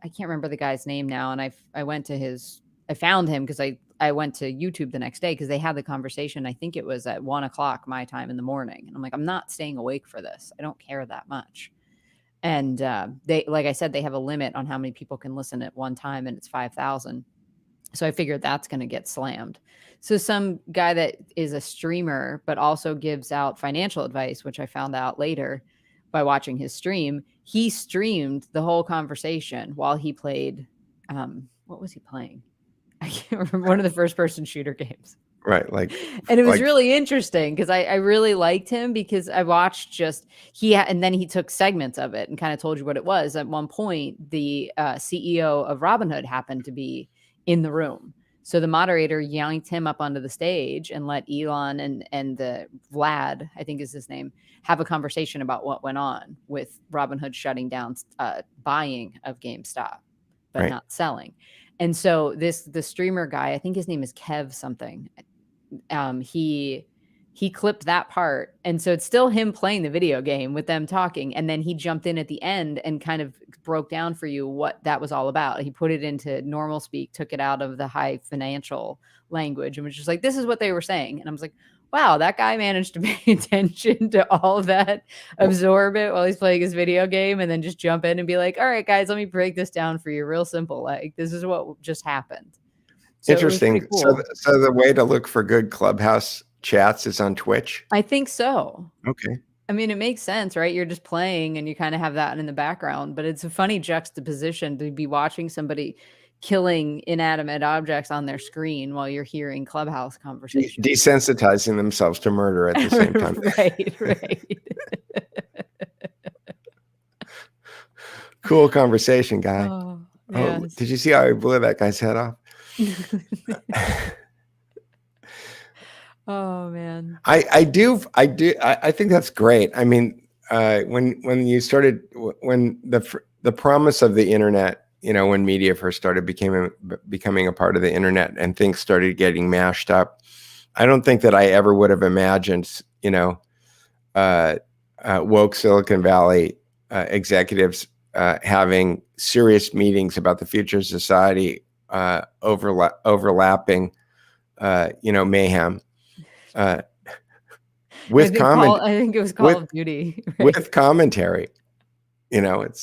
can't remember the guy's name now, and I went to I found him because I went to YouTube the next day because they had the conversation. I think it was at 1 o'clock my time in the morning, and I'm like, I'm not staying awake for this. I don't care that much. And they, like I said, they have a limit on how many people can listen at one time, and it's 5,000. So I figured that's going to get slammed. So some guy that is a streamer, but also gives out financial advice, which I found out later, by watching his stream. He streamed the whole conversation while he played. What was he playing? I can't remember. One of the first-person shooter games. Right. And it was really interesting because I really liked him because I watched and then he took segments of it and kind of told you what it was. At one point, the CEO of Robinhood happened to be in the room. So the moderator yanked him up onto the stage and let Elon and the Vlad, I think is his name, have a conversation about what went on with Robinhood shutting down buying of GameStop, but not selling. And so the streamer guy, I think his name is Kev something. He clipped that part, and so it's still him playing the video game with them talking, and then he jumped in at the end and kind of broke down for you what that was all about. He put it into normal speak, took it out of the high financial language, and was just like, this is what they were saying. And I was like, wow, that guy managed to pay attention to all of that, absorb it while he's playing his video game, and then just jump in and be like, all right, guys, let me break this down for you real simple. Like, this is what just happened. So interesting. Cool. So the way to look for good Clubhouse chats is on Twitch? I think so. Okay. I mean, it makes sense, right? You're just playing and you kind of have that in the background, but it's a funny juxtaposition to be watching somebody killing inanimate objects on their screen while you're hearing Clubhouse conversations. Desensitizing themselves to murder at the same time. Right. Cool conversation, guy. Yes. Did you see how I blew that guy's head off? Oh man. I think that's great. I mean, when you started, when the promise of the internet, when media first started becoming a part of the internet and things started getting mashed up, I don't think that I ever would have imagined, woke Silicon Valley executives having serious meetings about the future of society, overlapping, mayhem. With comment, I think it was Call of Duty. Right? With commentary, and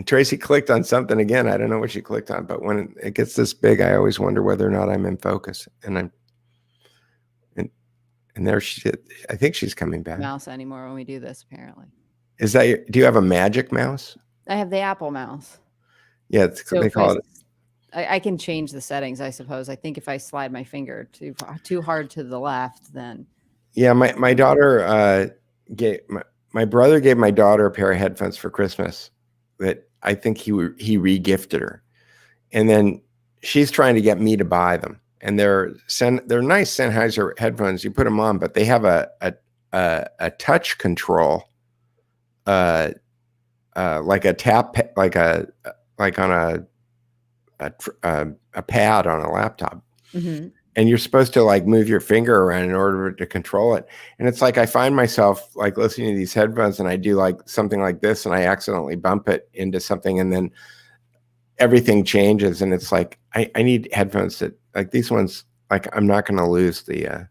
Tracy clicked on something again. I don't know what she clicked on, but when it gets this big, I always wonder whether or not I'm in focus. And there she is. I think she's coming back. Mouse anymore when we do this, apparently. Is that do you have a magic mouse? I have the Apple mouse. Yeah, they call it. I can change the settings, I suppose. I think if I slide my finger too hard to the left, then. Yeah, my daughter my brother gave my daughter a pair of headphones for Christmas that I think he re-gifted her, and then she's trying to get me to buy them. And they're nice Sennheiser headphones. You put them on, but they have a touch control, like a tap, like on a pad on a laptop. Mm-hmm. And you're supposed to like move your finger around in order to control it. And it's like, I find myself like listening to these headphones and I do like something like this and I accidentally bump it into something and then everything changes. And it's like, I need headphones that like these ones, like I'm not going to lose the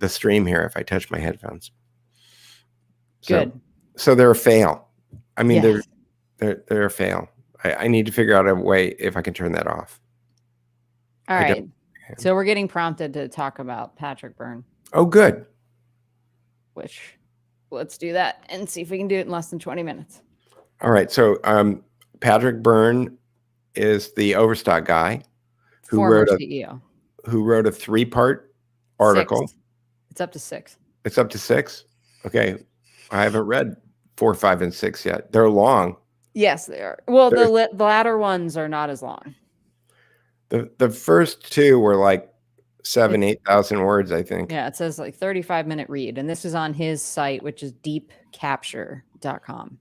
stream here if I touch my headphones. Good. So they're a fail. I mean, yes. they're a fail. I need to figure out a way if I can turn that off. All right. So we're getting prompted to talk about Patrick Byrne. Oh, good. Which let's do that and see if we can do it in less than 20 minutes. All right. So Patrick Byrne is the Overstock guy who wrote a 3-part article. 6. It's up to 6. It's up to 6. Okay. I haven't read 4, 5, and 6 yet. They're long. Yes, they are. Well, the latter ones are not as long. The first 2 were like 8,000 words, I think. Yeah, it says like 35-minute read. And this is on his site, which is deepcapture.com.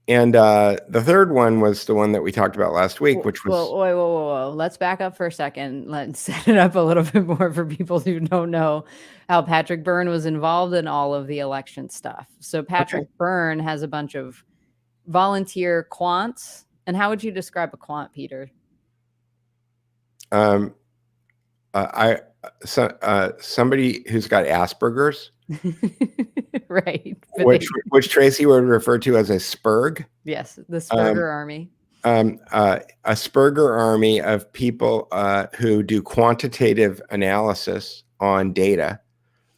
And the third one was the one that we talked about last week, which was... Whoa. Let's back up for a second. Let's set it up a little bit more for people who don't know how Patrick Byrne was involved in all of the election stuff. So Patrick Byrne has a bunch of volunteer quants. And how would you describe a quant, Peter? Somebody who's got Asperger's. Right. Which Tracy would refer to as a spurg. Yes, the Spurger army. A Spurger army of people who do quantitative analysis on data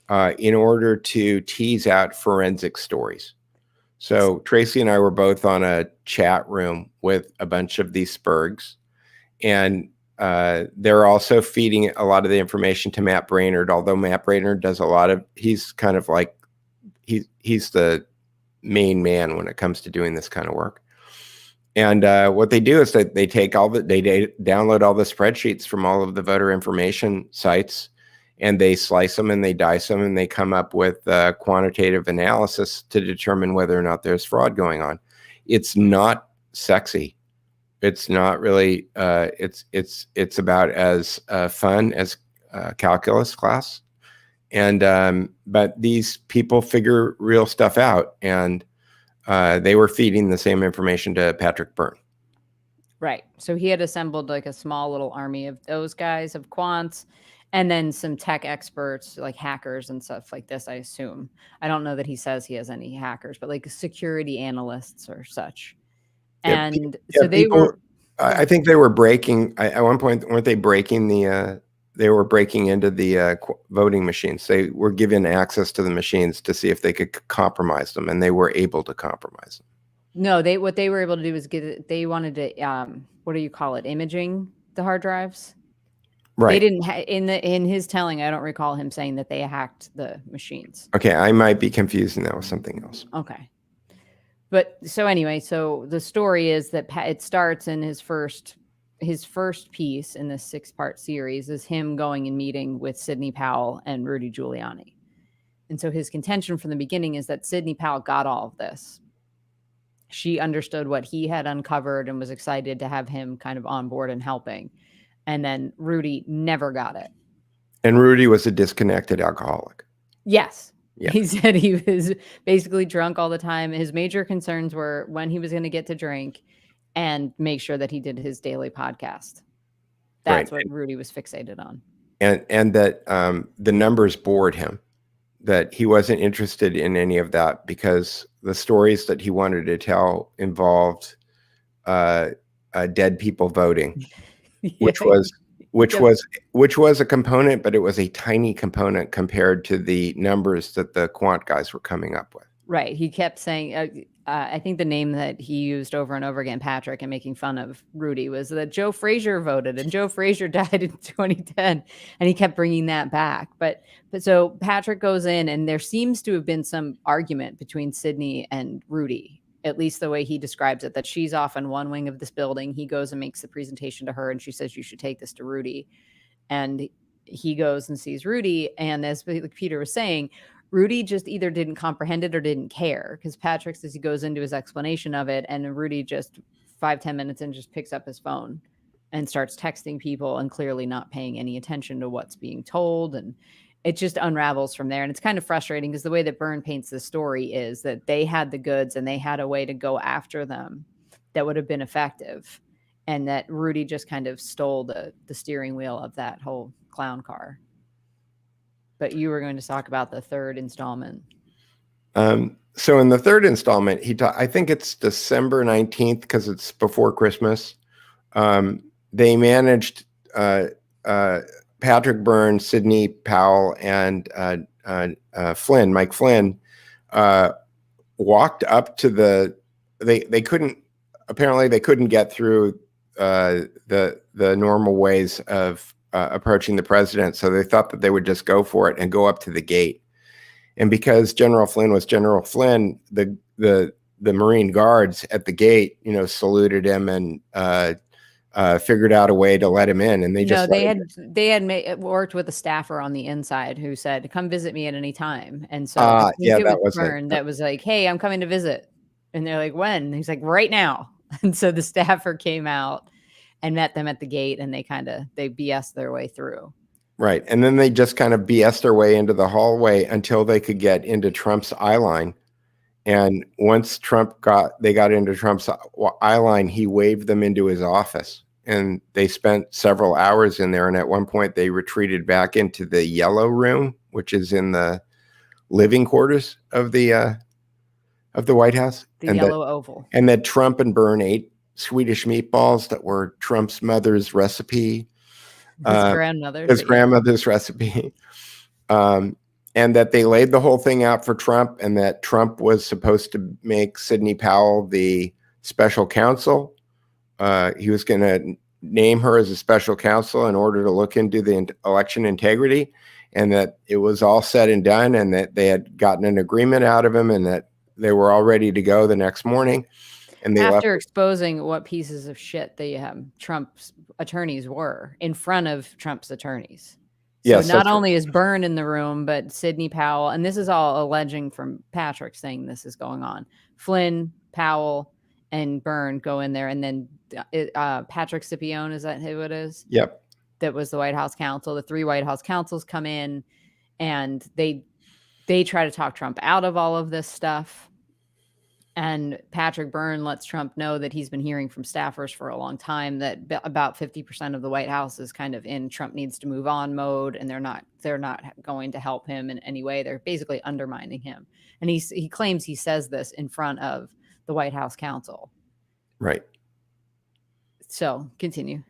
in order to tease out forensic stories. So Tracy and I were both on a chat room with a bunch of these Spurgs, and they're also feeding a lot of the information to Matt Brainerd, although Matt Brainerd does a lot of, he's kind of like, he's the main man when it comes to doing this kind of work. And what they do is that they take all the, they download all the spreadsheets from all of the voter information sites, and they slice them and they dice them, and they come up with quantitative analysis to determine whether or not there's fraud going on. It's not sexy. It's not really. It's about as fun as calculus class, and but these people figure real stuff out, and they were feeding the same information to Patrick Byrne. Right. So he had assembled like a small little army of those guys, of quants, and then some tech experts like hackers and stuff like this, I assume. I don't know that he says he has any hackers, but like security analysts or such. And so they were, I think they were breaking, at one point, weren't they breaking the, they were breaking into the voting machines. They were given access to the machines to see if they could compromise them, and they were able to compromise them. No, what they were able to do was they wanted to, what do you call it? Imaging the hard drives. Right. They didn't in his telling, I don't recall him saying that they hacked the machines. Okay. I might be confusing that with something else. Okay. But so anyway, so the story is that it starts in his first piece in this 6-part series is him going and meeting with Sidney Powell and Rudy Giuliani. And so his contention from the beginning is that Sidney Powell got all of this. She understood what he had uncovered and was excited to have him kind of on board and helping. And then Rudy never got it. And Rudy was a disconnected alcoholic. Yes. Yeah. He said he was basically drunk all the time. His major concerns were when he was going to get to drink and make sure that he did his daily podcast. That's right. What Rudy was fixated on. And that the numbers bored him, that he wasn't interested in any of that because the stories that he wanted to tell involved dead people voting, which was a component, but it was a tiny component compared to the numbers that the quant guys were coming up with. Right. He kept saying, I think the name that he used over and over again, Patrick, and making fun of Rudy, was that Joe Frazier voted, and Joe Frazier died in 2010, and he kept bringing that back. But so Patrick goes in, and there seems to have been some argument between Sidney and Rudy, at least the way he describes it, that she's off in one wing of this building. He goes and makes the presentation to her, and she says, you should take this to Rudy. And he goes and sees Rudy. And as Peter was saying, Rudy just either didn't comprehend it or didn't care, because Patrick says he goes into his explanation of it, and Rudy just 5-10 minutes in just picks up his phone and starts texting people and clearly not paying any attention to what's being told. And it just unravels from there. And it's kind of frustrating because the way that Byrne paints the story is that they had the goods and they had a way to go after them that would have been effective. And that Rudy just kind of stole the steering wheel of that whole clown car. But you were going to talk about the third installment. So in the third installment, I think it's December 19th because it's before Christmas. They managed Patrick Byrne, Sidney Powell, and Mike Flynn, walked up to they couldn't get through the normal ways of approaching the president. So they thought that they would just go for it and go up to the gate. And because General Flynn was General Flynn, the Marine guards at the gate, saluted him and figured out a way to let him in. And they had worked with a staffer on the inside who said, "Come visit me at any time." And so that was Byrne that was like, "Hey, I'm coming to visit." And they're like, "When?" And he's like, "Right now." And so the staffer came out and met them at the gate, and they BS'd their way through. Right. And then they just kind of BS'd their way into the hallway until they could get into Trump's eye line. And once they got into Trump's eye line, he waved them into his office, and they spent several hours in there. And at one point they retreated back into the yellow room, which is in the living quarters of the White House. The yellow oval. And that Trump and Byrne ate Swedish meatballs that were Trump's mother's recipe. His grandmother's recipe. and that they laid the whole thing out for Trump, and that Trump was supposed to make Sidney Powell the special counsel. He was going to name her as a special counsel in order to look into the election integrity, and that it was all said and done, and that they had gotten an agreement out of him, and that they were all ready to go the next morning. And they After left. exposing what pieces of shit the Trump's attorneys were in front of Trump's attorneys. So Yes, not only is Byrne in the room, but Sidney Powell, and this is all alleging from Patrick saying this is going on. Flynn, Powell, and Byrne go in there, and then Patrick Scipione, is that who it is? Yep. That was the White House counsel. The 3 White House counsels come in, and they try to talk Trump out of all of this stuff. And Patrick Byrne lets Trump know that he's been hearing from staffers for a long time that about 50% of the White House is kind of in Trump needs to move on mode, and they're not going to help him in any way. They're basically undermining him. And he claims he says this in front of the White House counsel. Right. So continue.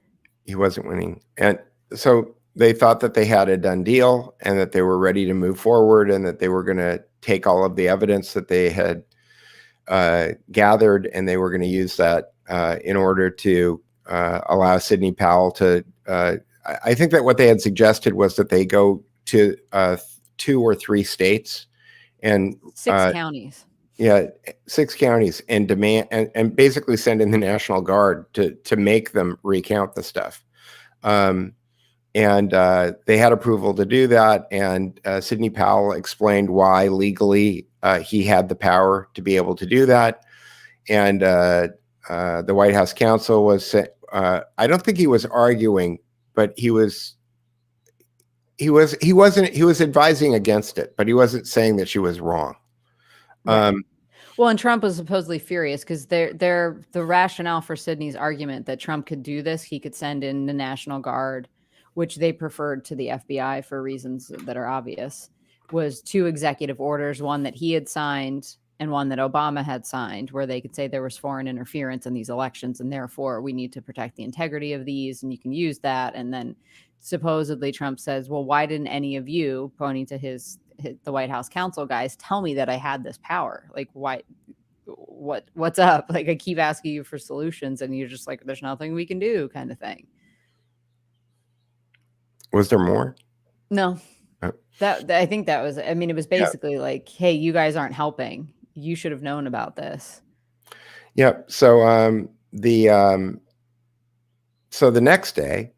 He wasn't winning. And so they thought that they had a done deal, and that they were ready to move forward, and that they were going to take all of the evidence that they had gathered, and they were going to use that in order to allow Sidney Powell to. I think that what they had suggested was that they go to 2 or 3 states and 6 counties. Yeah, 6 counties, and demand and basically send in the National Guard to make them recount the stuff. And they had approval to do that. And Sidney Powell explained why legally he had the power to be able to do that. And the White House counsel was, I don't think he was arguing, but he was advising against it, but he wasn't saying that she was wrong. Right. Well, and Trump was supposedly furious because the rationale for Sidney's argument that Trump could do this, he could send in the National Guard, which they preferred to the FBI for reasons that are obvious, was 2 executive orders, one that he had signed and one that Obama had signed, where they could say there was foreign interference in these elections, and therefore we need to protect the integrity of these, and you can use that. And then supposedly Trump says, well, why didn't any of you, pointing to the White House counsel guys, tell me that I had this power? Like, why? What's up? Like, I keep asking you for solutions, and you're just like, there's nothing we can do, kind of thing. Was there more? No. I think that was, I mean, it was basically like, hey, you guys aren't helping. You should have known about this. Yep. So the next day,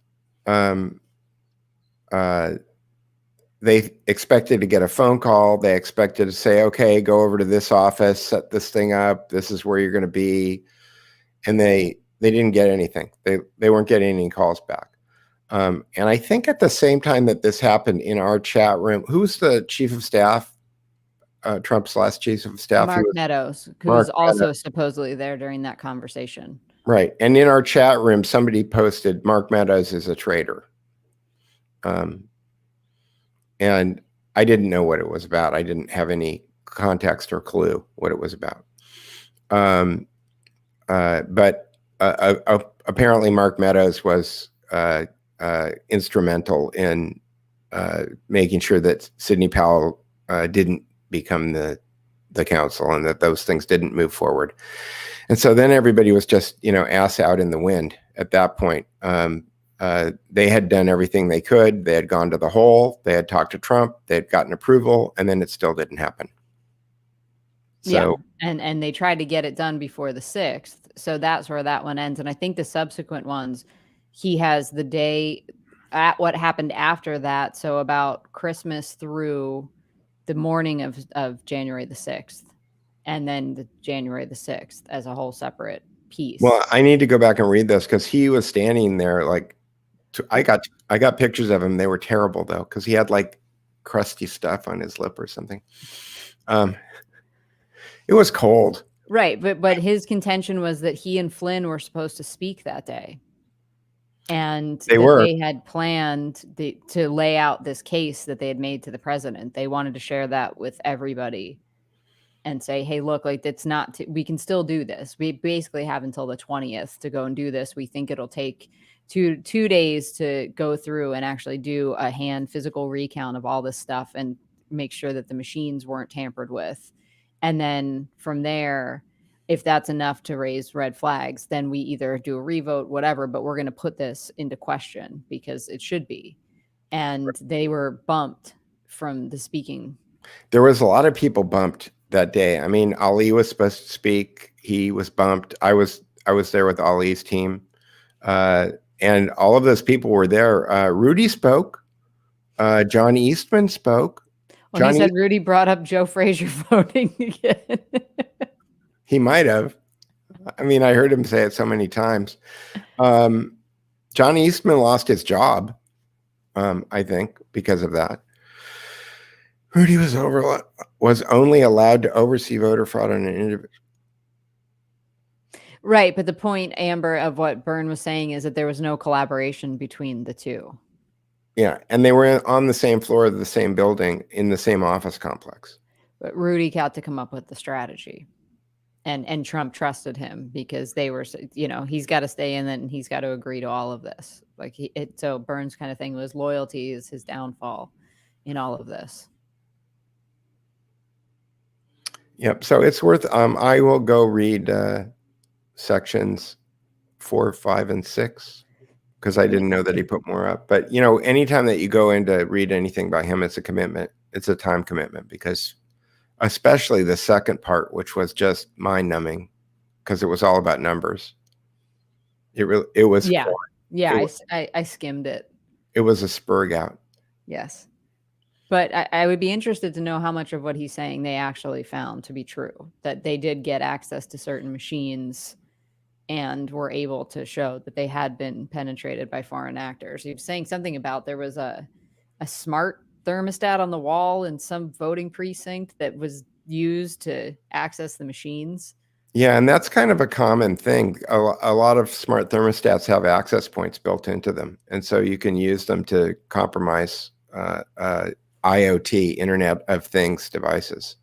they expected to get a phone call. They expected to say, okay, go over to this office, set this thing up. This is where you're going to be. And they didn't get anything. They weren't getting any calls back. And I think at the same time that this happened in our chat room, who's the chief of staff? Trump's last chief of staff? Mark Meadows, who was also supposedly there during that conversation. Right. And in our chat room, somebody posted, Mark Meadows is a traitor. And I didn't know what it was about. I didn't have any context or clue what it was about. But apparently Mark Meadows was instrumental in making sure that Sidney Powell didn't become the counsel, and that those things didn't move forward. And so then everybody was just, ass out in the wind at that point. They had done everything they could. They had gone to the hole. They had talked to Trump. They had gotten approval, and then it still didn't happen. So, yeah, and they tried to get it done before the 6th. So that's where that one ends. And I think the subsequent ones, he has the day at what happened after that. So about Christmas through the morning of January the 6th, and then the January the 6th as a whole separate piece. Well, I need to go back and read this because he was standing there like, I got pictures of him. They were terrible though, because he had like crusty stuff on his lip or something. It was cold. Right. But his contention was that he and Flynn were supposed to speak that day. And they had planned to lay out this case that they had made to the president. They wanted to share that with everybody and say, hey, look, like it's not, we can still do this. We basically have until the 20th to go and do this. We think it'll take two days to go through and actually do a hand physical recount of all this stuff and make sure that the machines weren't tampered with. And then from there, if that's enough to raise red flags, then we either do a revote, whatever, but we're going to put this into question because it should be. And they were bumped from the speaking. There was a lot of people bumped that day. I mean, Ali was supposed to speak. He was bumped. I was there with Ali's team. And all of those people were there. Rudy spoke. John Eastman spoke. Well, John he said Rudy brought up Joe Frazier voting again. He might have. I mean, I heard him say it so many times. John Eastman lost his job, I think, because of that. Rudy was only allowed to oversee voter fraud on an individual. Right, but the point, Amber, of what Byrne was saying is that there was no collaboration between the two. Yeah, and they were on the same floor of the same building in the same office complex. But Rudy got to come up with the strategy. And Trump trusted him because they were, he's got to stay in, then he's got to agree to all of this. So Byrne's kind of thing was loyalty is his downfall in all of this. Yep. So it's worth, I will go read sections 4, 5, and 6 because I didn't know that he put more up. But, anytime that you go in to read anything by him, it's a commitment. It's a time commitment because especially the second part, which was just mind numbing because it was all about numbers. It was. Yeah. Fun. Yeah. I skimmed it. It was a spur gout. Yes. But I would be interested to know how much of what he's saying they actually found to be true, that they did get access to certain machines and were able to show that they had been penetrated by foreign actors. He was saying something about there was a smart thermostat on the wall in some voting precinct that was used to access the machines. Yeah, and that's kind of a common thing. A lot of smart thermostats have access points built into them, and so you can use them to compromise IoT, Internet of Things devices.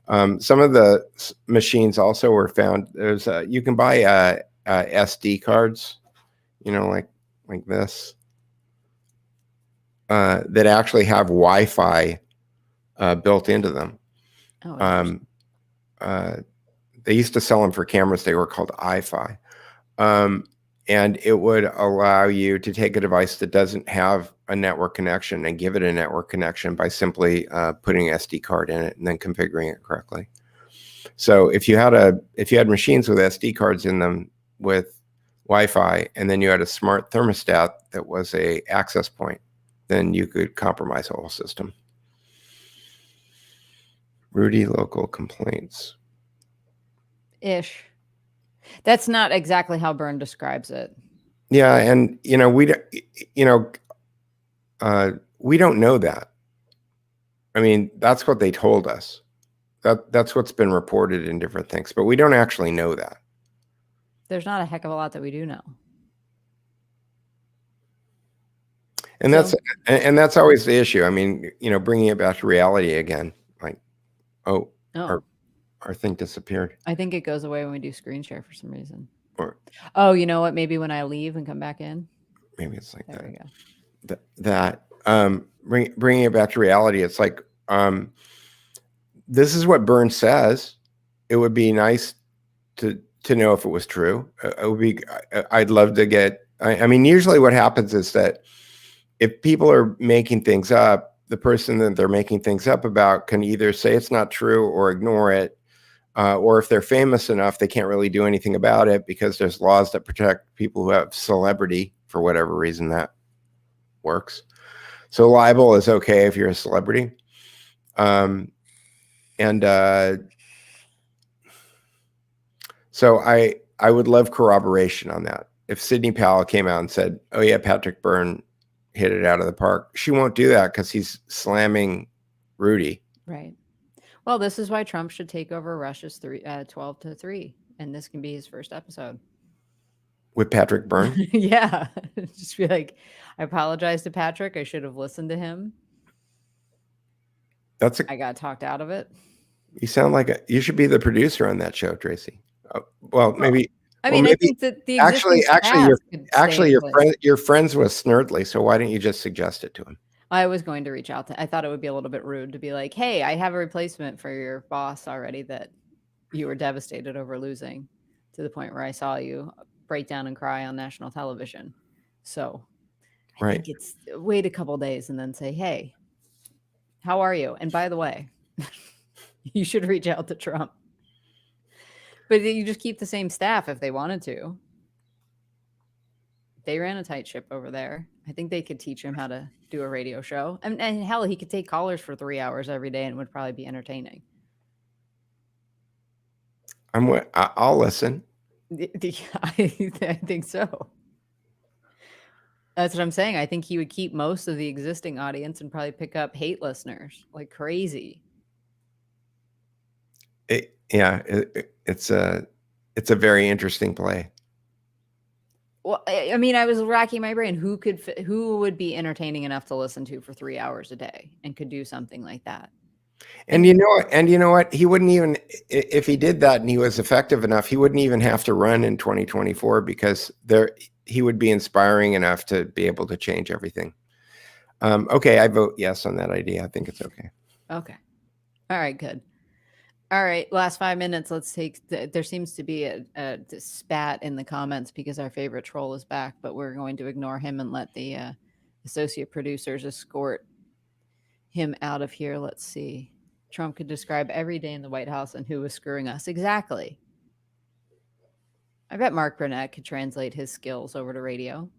Some of the machines also were found. There's you can buy SD cards, like this, that actually have Wi-Fi built into them. They used to sell them for cameras. They were called iFi. And it would allow you to take a device that doesn't have a network connection and give it a network connection by simply putting an SD card in it and then configuring it correctly. So if you had machines with SD cards in them with Wi-Fi, and then you had a smart thermostat that was a access point, then you could compromise the whole system. Rudy local complaints. Ish. That's not exactly how Byrne describes it. Yeah, and we don't know that. I mean, that's what they told us. That's what's been reported in different things, but we don't actually know that. There's not a heck of a lot that we do know. And that's always the issue. I mean, bringing it back to reality again, like, our thing disappeared. I think it goes away when we do screen share for some reason. Or, you know what? Maybe when I leave and come back in. Maybe it's like there that. Bringing it back to reality, it's like, this is what Byrne says. It would be nice to know if it was true. It would be. I'd love to get. I mean, usually what happens is that if people are making things up, the person that they're making things up about can either say it's not true or ignore it. Or if they're famous enough, they can't really do anything about it because there's laws that protect people who have celebrity for whatever reason that works. So libel is okay if you're a celebrity. So I would love corroboration on that. If Sidney Powell came out and said, oh yeah, Patrick Byrne hit it out of the park, she won't do that because he's slamming Rudy. Right. Well, this is why Trump should take over Russia's 12-3, and this can be his first episode. With Patrick Byrne? Yeah. Just be like, I apologize to Patrick. I should have listened to him. I got talked out of it. You sound like you should be the producer on that show, Tracy. Maybe. I mean, maybe, I think that the actually, you're friends with Snerdley, so why don't you just suggest it to him? I was going to reach out to. I thought it would be a little bit rude to be like, "Hey, I have a replacement for your boss already that you were devastated over losing, to the point where I saw you break down and cry on national television." So I Right. think it's wait a couple days and then say, "Hey, how are you? And by the way, you should reach out to Trump." But you just keep the same staff if they wanted to. They ran a tight ship over there. I think they could teach him how to do a radio show. And hell, he could take callers for 3 hours every day and it would probably be entertaining. I'll listen. I think so. That's what I'm saying. I think he would keep most of the existing audience and probably pick up hate listeners like crazy. It's a very interesting play. Well, I mean, I was racking my brain. Who would be entertaining enough to listen to for 3 hours a day and could do something like that? And you know what? He wouldn't even, if he did that and he was effective enough, he wouldn't even have to run in 2024 because he would be inspiring enough to be able to change everything. Okay, I vote yes on that idea. I think it's okay. Okay. All right, good. All right, last 5 minutes. Let's take. There seems to be a spat in the comments because our favorite troll is back, but we're going to ignore him and let the associate producers escort him out of here. Let's see. Trump could describe every day in the White House and who was screwing us. Exactly. I bet Mark Burnett could translate his skills over to radio.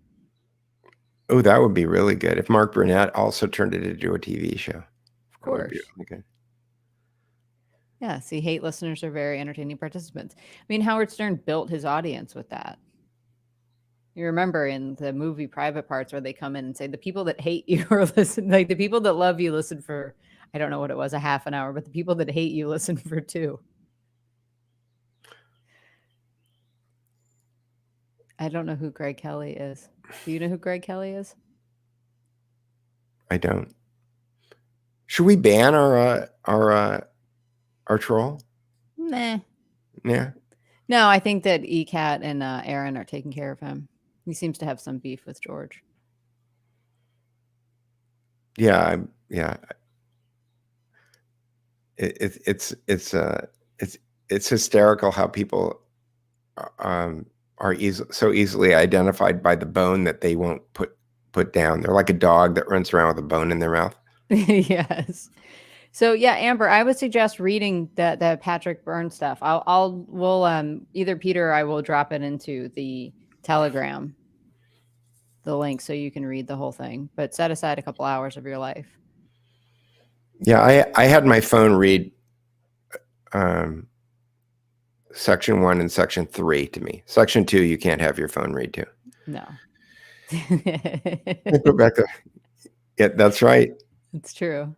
Oh, that would be really good if Mark Burnett also turned it into a TV show. Of course. That would be really good. Yeah, see, hate listeners are very entertaining participants. I mean, Howard Stern built his audience with that. You remember in the movie Private Parts where they come in and say, the people that hate you or listen, like the people that love you listen for, I don't know what it was, a half an hour, but the people that hate you listen for 2. I don't know who Greg Kelly is. Do you know who Greg Kelly is? I don't. Should we ban our troll? Nah. Yeah. No, I think that ECAT and Aaron are taking care of him. He seems to have some beef with George. Yeah. It's hysterical how people are so easily identified by the bone that they won't put down. They're like a dog that runs around with a bone in their mouth. Yes. So yeah, Amber, I would suggest reading the Patrick Byrne stuff. We'll either Peter or I will drop it into the Telegram, the link, so you can read the whole thing. But set aside a couple hours of your life. Yeah, I had my phone read section 1 and section 3 to me. Section 2, you can't have your phone read to. No. Rebecca. Yeah, that's right. It's true.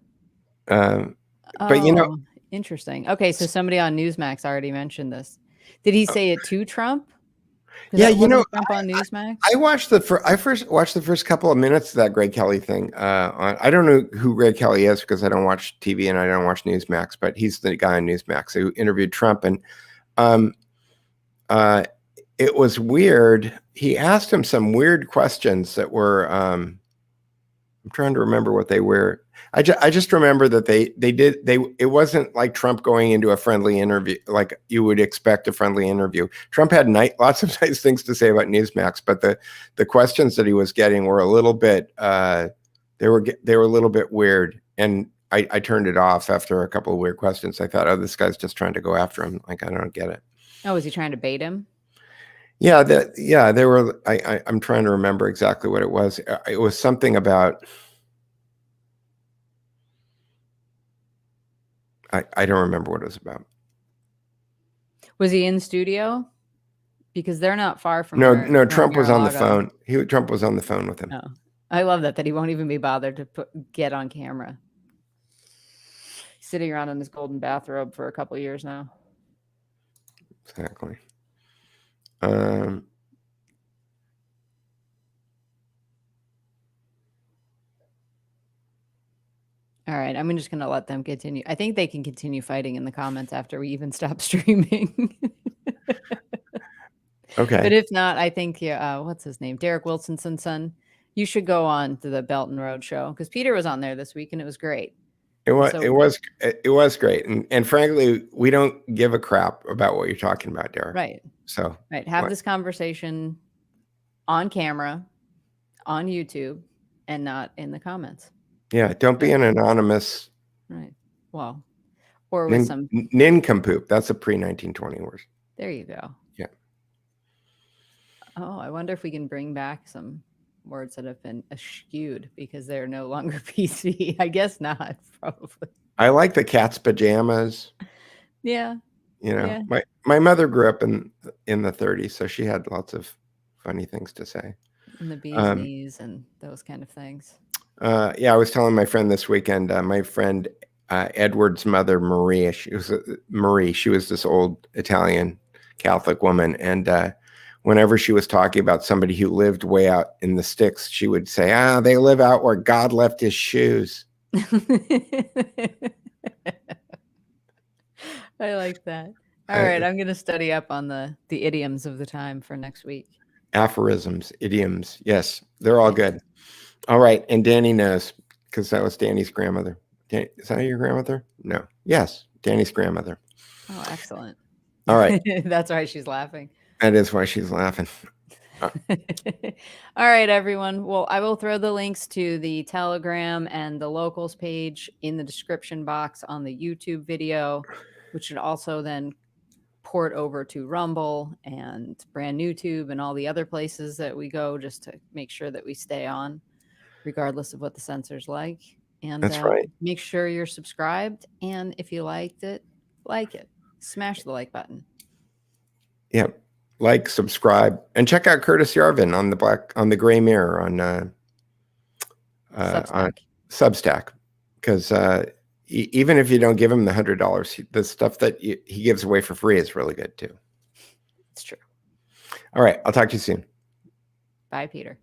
But you know, interesting. Okay, so somebody on Newsmax already mentioned this. Did he say it to Trump? Yeah, you know, Trump on Newsmax. I first watched the first couple of minutes of that Greg Kelly thing. I don't know who Greg Kelly is because I don't watch TV and I don't watch Newsmax, but he's the guy on Newsmax who interviewed Trump, and it was weird. He asked him some weird questions that were. I'm trying to remember what they were. I just remember that it wasn't like Trump going into a friendly interview like you would expect a friendly interview. Trump had lots of nice things to say about Newsmax, but the questions that he was getting were a little bit they were a little bit weird, and I turned it off after a couple of weird questions. I thought, oh, this guy's just trying to go after him. Like, I don't get it. Oh, was he trying to bait him? Yeah, they were. I'm trying to remember exactly what it was. It was something about. I don't remember what it was about. Was he in studio? Because they're not far from. No. Trump was on the phone. Trump was on the phone with him. Oh, I love that he won't even be bothered to get on camera. He's sitting around in his golden bathrobe for a couple of years now. Exactly. All right, I'm just going to let them continue. I think they can continue fighting in the comments after we even stop streaming. Okay. But if not, I think, what's his name? Derek Wilsonson's son You should go on to the Belton Road show because Peter was on there this week and it was great. It was So- it was great, and frankly, we don't give a crap about what you're talking about, Derek. Right. So Right. Have this conversation on camera, on YouTube, and not in the comments. Yeah, don't be an anonymous. Right. Well, or with some nincompoop. That's a pre-1920 word. There you go. Yeah. Oh, I wonder if we can bring back some words that have been eschewed because they're no longer PC. I guess not, probably. I like the cat's pajamas. Yeah. You know, Yeah. my mother grew up in the 30s, so she had lots of funny things to say. And the bee's knees and those kind of things. Yeah, I was telling my friend this weekend, my friend Edward's mother, Marie, she was this old Italian Catholic woman. And whenever she was talking about somebody who lived way out in the sticks, she would say, they live out where God left his shoes. I like that. All right, I'm going to study up on the idioms of the time for next week. Aphorisms, idioms. Yes, they're all good. All right. And Danny knows because that was Danny's grandmother. Is that your grandmother? No. Yes. Danny's grandmother. Oh, excellent. All right. That's why she's laughing. That is why she's laughing. All right, everyone. Well, I will throw the links to the Telegram and the locals page in the description box on the YouTube video, which should also then port over to Rumble and Brand New Tube and all the other places that we go just to make sure that we stay on, regardless of what the censor's like. And that's right. Make sure you're subscribed. And if you liked it, like it. Smash the like button. Yep. Like, subscribe, and check out Curtis Yarvin on the Gray Mirror on Substack. Because even if you don't give him the $100, the stuff that he gives away for free is really good too. It's true. All right. I'll talk to you soon. Bye, Peter.